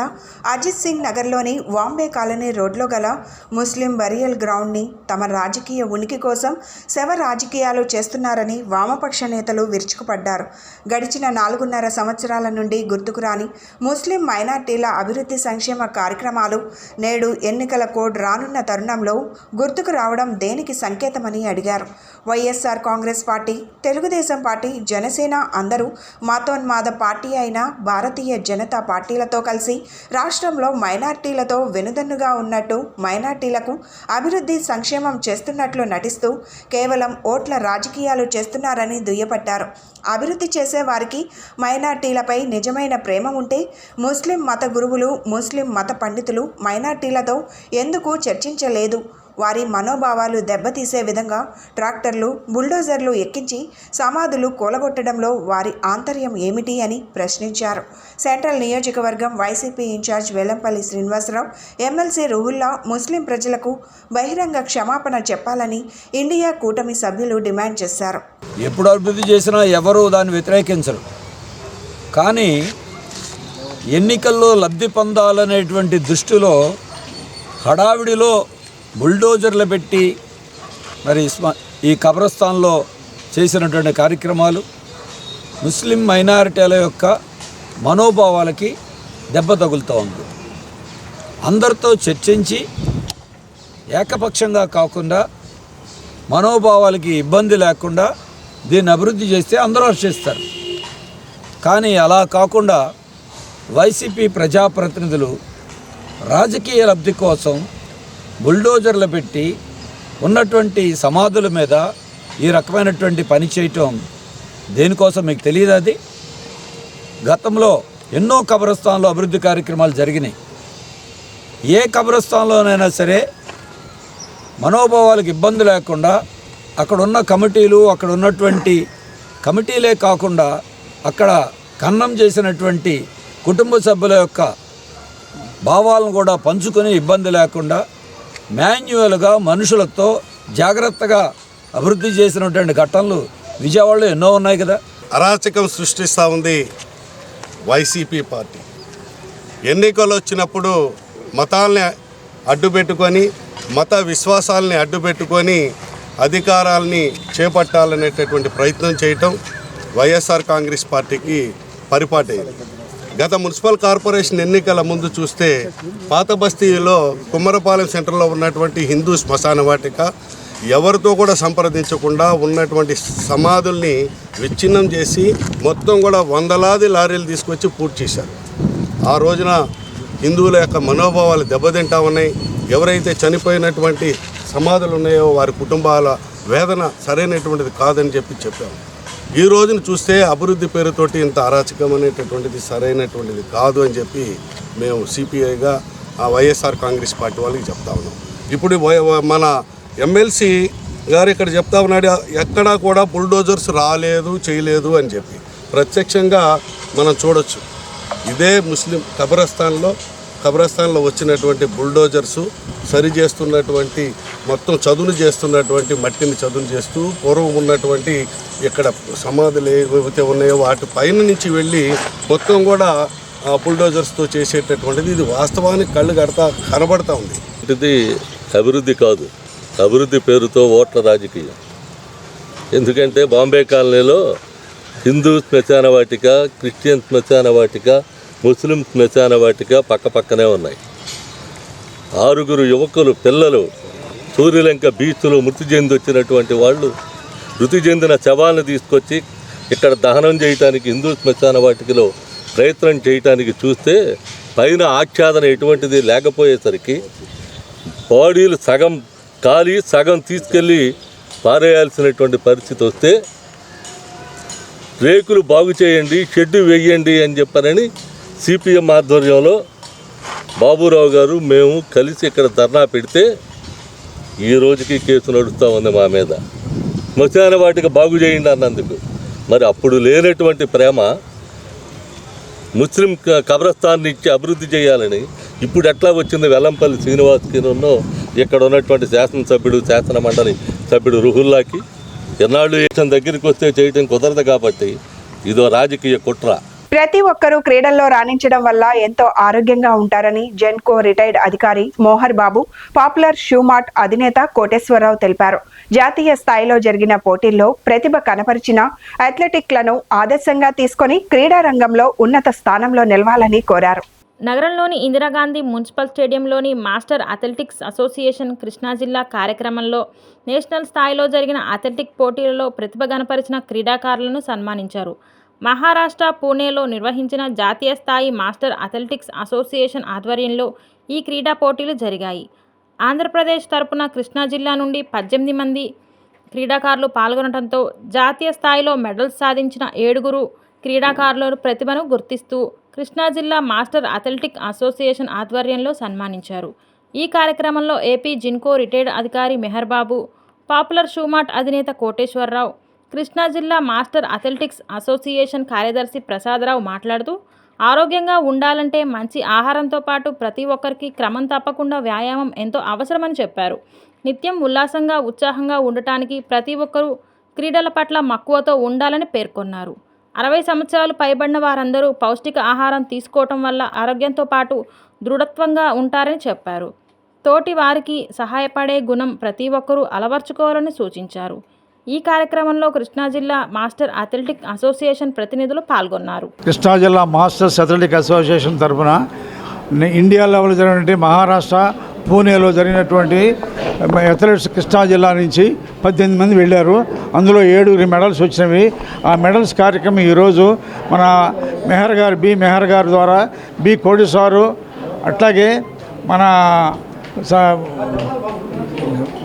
Speaker 2: అజిత్ సింగ్ నగర్లోని వాంబే కాలనీ రోడ్లో గల ముస్లిం బరియల్ గ్రౌండ్ని తమ రాజకీయ ఉనికి కోసం శవ రాజకీయాలు చేస్తున్నారని వామపక్ష నేతలు విరుచుకుపడ్డారు. గడిచిన 4.5 సంవత్సరాల నుండి గుర్తుకురాని ముస్లిం మైనార్టీల అభివృద్ధి సంక్షేమ కార్యక్రమాలు నేడు ఎన్నికల కోడ్ రానున్న తరుణంలో గుర్తుకు రావడం దేనికి సంకేతమని అడిగారు. వైఎస్ఆర్ కాంగ్రెస్ పార్టీ, తెలుగుదేశం పార్టీ, జనసేన అందరూ మతోన్మాద పార్టీ అయిన భారతీయ జనతా పార్టీలతో కలిసి రాష్ట్రంలో మైనార్టీలతో వెనుదన్నుగా ఉన్నట్టు మైనార్టీలకు అభివృద్ధి సంక్షేమం చేస్తున్నట్లు నటిస్తూ కేవలం ఓట్ల రాజకీయాలు చేస్తున్నారని దుయ్యబట్టారు. అభివృద్ధి చేసే వారికి మైనార్టీలపై నిజమైన ప్రేమ ఉంటే ముస్లిం మత గురువులు, ముస్లిం మత పండితులు మైనార్టీలతో ఎందుకు చర్చించలేదు? వారి మనోభావాలు దెబ్బతీసే విధంగా ట్రాక్టర్లు, బుల్డోజర్లు ఎక్కించి సమాధులు కూలగొట్టడంలో వారి ఆంతర్యం ఏమిటి అని ప్రశ్నించారు. సెంట్రల్ నియోజకవర్గం YCP incharge Vellampalli Srinivasa Rao, MLC Ruhullah ముస్లిం ప్రజలకు బహిరంగ క్షమాపణ చెప్పాలని ఇండియా కూటమి సభ్యులు డిమాండ్ చేశారు.
Speaker 12: ఎప్పుడు అభివృద్ధి చేసినా ఎవరూ దాన్ని వ్యతిరేకించరు, కానీ ఎన్నికల్లో లబ్ధి పొందాలనేటువంటి దృష్టిలో హడావిడిలో బుల్డోజర్లు పెట్టి మరి ఈ కబ్రస్థాన్లో చేసినటువంటి కార్యక్రమాలు ముస్లిం మైనారిటీల యొక్క మనోభావాలకి దెబ్బ తగులుతూ ఉంది. అందరితో చర్చించి ఏకపక్షంగా కాకుండా మనోభావాలకి ఇబ్బంది లేకుండా దీన్ని అభివృద్ధి చేస్తే అందరూ హర్షిస్తారు. కానీ అలా కాకుండా వైసీపీ ప్రజాప్రతినిధులు రాజకీయ లబ్ధి కోసం బుల్డోజర్లు పెట్టి ఉన్నటువంటి సమాధుల మీద ఈ రకమైనటువంటి పని చేయటం దేనికోసం మీకు తెలియదు. అది గతంలో ఎన్నో కబ్రస్థాన్లో అభివృద్ధి కార్యక్రమాలు జరిగినాయి. ఏ కబ్రస్థాన్లోనైనా సరే మనోభావాలకు ఇబ్బంది లేకుండా అక్కడ ఉన్న కమిటీలు, అక్కడ ఉన్నటువంటి కమిటీలే కాకుండా అక్కడ కన్నం చేసినటువంటి కుటుంబ సభ్యుల యొక్క భావాలను కూడా పంచుకొని ఇబ్బంది లేకుండా మాన్యువల్గా మనుషులతో జాగ్రత్తగా అభివృద్ధి చేసినటువంటి ఘటనలు విజయవాడలో ఎన్నో ఉన్నాయి కదా.
Speaker 13: అరాచకం సృష్టిస్తూ ఉంది వైసీపీ పార్టీ. ఎన్నికలు వచ్చినప్పుడు మతాల్ని అడ్డుపెట్టుకొని మత విశ్వాసాలని అడ్డుపెట్టుకొని అధికారాలని చేపట్టాలనేటటువంటి ప్రయత్నం చేయటం వైఎస్ఆర్ కాంగ్రెస్ పార్టీకి పరిపాటైంది. గత మున్సిపల్ కార్పొరేషన్ ఎన్నికల ముందు చూస్తే పాత బస్తీలో కుమ్మరపాలెం సెంటర్లో ఉన్నటువంటి హిందూ శ్మశాన వాటిక ఎవరితో కూడా సంప్రదించకుండా ఉన్నటువంటి సమాధుల్ని విచ్ఛిన్నం చేసి మొత్తం కూడా వందలాది లారీలు తీసుకొచ్చి పూర్తి చేశారు. ఆ రోజున హిందువుల యొక్క మనోభావాలు దెబ్బతింటా ఉన్నాయి. ఎవరైతే చనిపోయినటువంటి సమాధులు ఉన్నాయో వారి కుటుంబాల వేదన సరైనటువంటిది కాదని చెప్పాము. ఈ రోజున చూస్తే అభివృద్ధి పేరుతోటి ఇంత అరాచకం అనేటటువంటిది సరైనటువంటిది కాదు అని చెప్పి మేము సిపిఐగా వైఎస్ఆర్ కాంగ్రెస్ పార్టీ వాళ్ళకి చెప్తా ఉన్నాం. ఇప్పుడు మన ఎమ్మెల్సీ గారు ఇక్కడ చెప్తా ఉన్నాడు, ఎక్కడా కూడా బుల్డోజర్స్ రాలేదు చేయలేదు అని చెప్పి ప్రత్యక్షంగా మనం చూడొచ్చు. ఇదే ముస్లిం కబ్రస్థాన్లో వచ్చినటువంటి బుల్డోజర్సు సరి చేస్తున్నటువంటి మొత్తం చదును చేస్తున్నటువంటి మట్టిని చదును చేస్తూ పూర్వం ఉన్నటువంటి ఇక్కడ సమాధులు ఏవైతే ఉన్నాయో వాటి పైన నుంచి వెళ్ళి మొత్తం కూడా బుల్డోజర్స్తో చేసేటటువంటిది ఇది వాస్తవానికి కళ్ళు కనబడతా ఉంది.
Speaker 14: ఇది అభివృద్ధి కాదు, అభివృద్ధి పేరుతో ఓట్ల రాజకీయం. ఎందుకంటే బాంబే కాలనీలో హిందూ శ్మశాన వాటిక, క్రిస్టియన్ శ్మశాన వాటిక, ముస్లిం శ్మశాన వాటిక పక్కనే ఉన్నాయి. 6 యువకులు పిల్లలు సూర్యలంక బీచ్లో మృతి చెంది వచ్చినటువంటి వాళ్ళు మృతి చెందిన శవాలను తీసుకొచ్చి ఇక్కడ దహనం చేయడానికి హిందూ శ్మశాన వాటికలో ప్రయత్నం చేయడానికి చూస్తే పైన ఆచ్ఛాదన ఎటువంటిది లేకపోయేసరికి బాడీలు సగం కాలి సగం తీసుకెళ్ళి పారేయాల్సినటువంటి పరిస్థితి వస్తే రేకులు బాగు చేయండి, షెడ్డు వేయండి అని చెప్పారని సిపిఎం ఆధ్వర్యంలో బాబురావు గారు మేము కలిసి ఇక్కడ ధర్నా పెడితే ఈ రోజుకి కేసు నడుస్తూ ఉంది మా మీద. శ్మశాన వాటిక బాగు చేయండి అన్నందుకు. మరి అప్పుడు లేనటువంటి ప్రేమ ముస్లిం కబ్రస్థాన్ని ఇచ్చి అభివృద్ధి చేయాలని ఇప్పుడు ఎట్లా వచ్చింది? వెల్లంపల్లి శ్రీనివాస్కిను ఇక్కడ ఉన్నటువంటి శాసన మండలి సభ్యుడు రుహుల్లాకి ఎన్నాళ్ళు దగ్గరికి వస్తే చేయటం కుదరదు కాబట్టి ఇదో రాజకీయ కుట్ర.
Speaker 1: ప్రతి ఒక్కరూ క్రీడల్లో రాణించడం వల్ల ఎంతో ఆరోగ్యంగా ఉంటారని జెన్కో రిటైర్డ్ అధికారి మోహర్ బాబు, పాపులర్ షూ మార్ట్ అధినేత కోటేశ్వరరావు తెలిపారు. జాతీయ స్థాయిలో జరిగిన పోటీల్లో ప్రతిభ కనపరిచిన అథ్లెటిక్లను ఆదర్శంగా తీసుకొని క్రీడా రంగంలో ఉన్నత స్థానంలో నిలవాలని కోరారు.
Speaker 15: నగరంలోని ఇందిరాగాంధీ మున్సిపల్ స్టేడియంలోని మాస్టర్ అథ్లెటిక్స్ అసోసియేషన్ కృష్ణా జిల్లా కార్యక్రమంలో నేషనల్ స్థాయిలో జరిగిన అథ్లెటిక్ పోటీలలో ప్రతిభ కనపరిచిన క్రీడాకారులను సన్మానించారు. మహారాష్ట్ర పూణేలో నిర్వహించిన జాతీయ స్థాయి మాస్టర్ అథ్లెటిక్స్ అసోసియేషన్ ఆధ్వర్యంలో ఈ క్రీడా పోటీలు జరిగాయి. ఆంధ్రప్రదేశ్ తరపున కృష్ణా జిల్లా నుండి 18 మంది క్రీడాకారులు పాల్గొనడంతో జాతీయ స్థాయిలో మెడల్స్ సాధించిన 7 క్రీడాకారుల ప్రతిభను గుర్తిస్తూ కృష్ణా జిల్లా మాస్టర్ అథ్లెటిక్ అసోసియేషన్ ఆధ్వర్యంలో సన్మానించారు. ఈ కార్యక్రమంలో ఏపీ జిన్కో రిటైర్డ్ అధికారి మెహర్ బాబు, పాపులర్ షూ మార్ట్ అధినేత కోటేశ్వరరావు, కృష్ణా జిల్లా మాస్టర్ అథ్లెటిక్స్ అసోసియేషన్ కార్యదర్శి ప్రసాదరావు మాట్లాడుతూ ఆరోగ్యంగా ఉండాలంటే మంచి ఆహారంతో పాటు ప్రతి ఒక్కరికి క్రమం తప్పకుండా వ్యాయామం ఎంతో అవసరమని చెప్పారు. నిత్యం ఉల్లాసంగా ఉత్సాహంగా ఉండటానికి ప్రతి ఒక్కరూ క్రీడల పట్ల మక్కువతో ఉండాలని పేర్కొన్నారు. 60 సంవత్సరాలు పైబడిన వారందరూ పౌష్టిక ఆహారం తీసుకోవటం వల్ల ఆరోగ్యంతో పాటు దృఢత్వంగా ఉంటారని చెప్పారు. తోటి వారికి సహాయపడే గుణం ప్రతి ఒక్కరూ అలవర్చుకోవాలని సూచించారు. ఈ కార్యక్రమంలో కృష్ణా జిల్లా మాస్టర్ అథ్లెటిక్ అసోసియేషన్ ప్రతినిధులు పాల్గొన్నారు.
Speaker 9: కృష్ణా జిల్లా మాస్టర్స్ అథ్లెటిక్ అసోసియేషన్ తరఫున ఇండియా లెవెల్ జరిగినటువంటి మహారాష్ట్ర పూణేలో జరిగినటువంటి అథ్లెట్స్ కృష్ణా జిల్లా నుంచి 18 మంది వెళ్ళారు. అందులో 7 మెడల్స్ వచ్చినవి. ఆ మెడల్స్ కార్యక్రమం ఈరోజు మన మెహర్ గారి ద్వారా బి కోటేశ్వరరావు అట్లాగే మన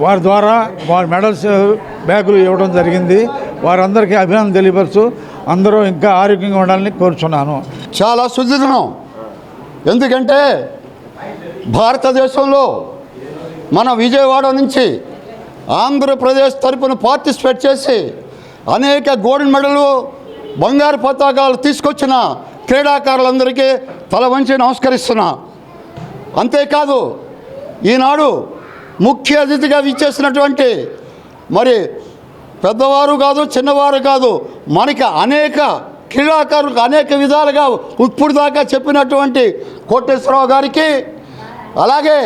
Speaker 9: వారి ద్వారా వారి మెడల్స్ బ్యాగులు ఇవ్వడం జరిగింది. వారందరికీ అభినందన తెలియపరుస్తూ అందరూ ఇంకా ఆరోగ్యంగా ఉండాలని కోరుచున్నాను.
Speaker 11: చాలా శుద్ధిదినం. ఎందుకంటే భారతదేశంలో మన విజయవాడ నుంచి ఆంధ్రప్రదేశ్ తరపున పార్టిసిపేట్ చేసి అనేక గోల్డ్ మెడలు బంగారు పతాకాలు తీసుకొచ్చిన క్రీడాకారులందరికీ తల వంచి నమస్కరిస్తున్నా. అంతేకాదు ఈనాడు ముఖ్య అతిథిగా విచ్చేసినటువంటి మరి పెద్దవారు కాదు చిన్నవారు కాదు మనకి అనేక క్రీడాకారులకు అనేక విధాలుగా ఇప్పుడు దాకా చెప్పినటువంటి కోటేశ్వరరావు గారికి, అలాగే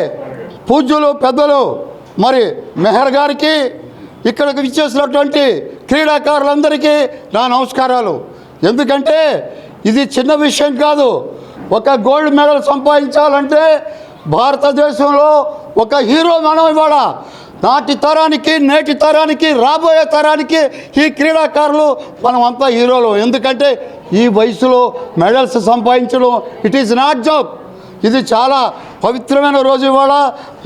Speaker 11: పూజ్యులు పెద్దలు మరి మెహర్ గారికి, ఇక్కడికి విచ్చేసినటువంటి క్రీడాకారులందరికీ నా నమస్కారాలు. ఎందుకంటే ఇది చిన్న విషయం కాదు. ఒక గోల్డ్ మెడల్ సంపాదించాలంటే భారతదేశంలో ఒక హీరో మనం ఇవాళ నాటి తరానికి నేటి తరానికి రాబోయే తరానికి ఈ క్రీడాకారులు మనమంతా హీరోలు. ఎందుకంటే ఈ వయసులో మెడల్స్ సంపాదించడం ఇట్ ఈజ్ నాట్ జోక్. ఇది చాలా పవిత్రమైన రోజు ఇవాళ.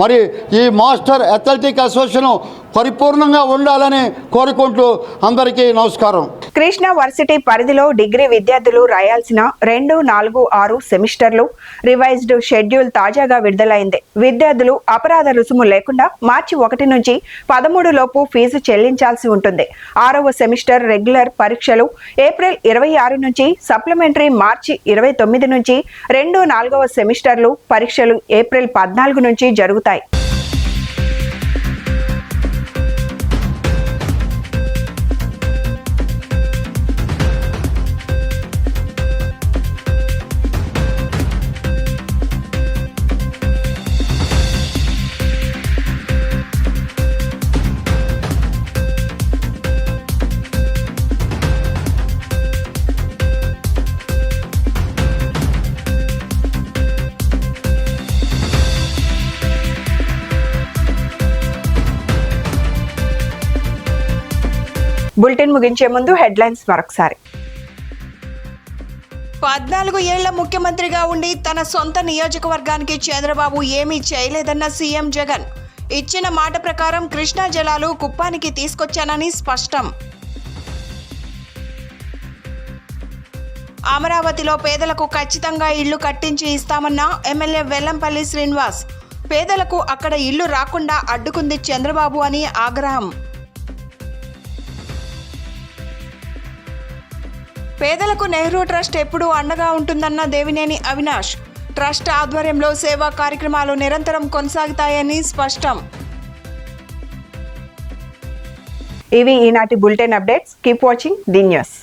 Speaker 11: మరి ఈ మాస్టర్ అథ్లెటిక్ అసోసియేషన్ పరిపూర్ణంగా ఉండాలని కోరుకుంటూ అందరికీ నమస్కారం.
Speaker 1: కృష్ణా వర్సిటీ పరిధిలో డిగ్రీ విద్యార్థులు రాయాల్సిన 2, 4, 6 సెమిస్టర్లు రివైజ్డ్ షెడ్యూల్ తాజాగా విడుదలైంది. విద్యార్థులు అపరాధ రుసుము లేకుండా మార్చి 1 నుంచి 13 లోపు ఫీజు చెల్లించాల్సి ఉంటుంది. 6వ సెమిస్టర్ రెగ్యులర్ పరీక్షలు ఏప్రిల్ 26 నుంచి, సప్లిమెంటరీ మార్చి 29 నుంచి, 2, 4వ సెమిస్టర్లు పరీక్షలు ఏప్రిల్ 14 నుంచి జరుగుతాయి. బులెటిన్ ముగించే ముందు హెడ్లైన్స్ మరొకసారి.
Speaker 2: 14 ఏళ్ల ముఖ్యమంత్రిగా ఉండి తన సొంత నియోజకవర్గానికి చంద్రబాబు ఏమీ చేయలేదన్న సీఎం జగన్. ఇచ్చిన మాట ప్రకారం కృష్ణా జలాలు కుప్పానికి తీసుకొచ్చానని స్పష్టం. అమరావతిలో పేదలకు ఖచ్చితంగా ఇళ్లు కట్టించి ఇస్తామన్న ఎమ్మెల్యే వెల్లంపల్లి శ్రీనివాస్. పేదలకు అక్కడ ఇళ్లు రాకుండా అడ్డుకుంది చంద్రబాబు అని ఆగ్రహం. పేదలకు నెహ్రూ ట్రస్ట్ ఎప్పుడూ అండగా ఉంటుందన్న దేవినేని అవినాష్. ట్రస్ట్ ఆధ్వర్యంలో సేవా కార్యక్రమాలు నిరంతరం కొనసాగుతాయని స్పష్టం.
Speaker 1: ఇవి ఈనాటి bulletin updates. Keep watching the news.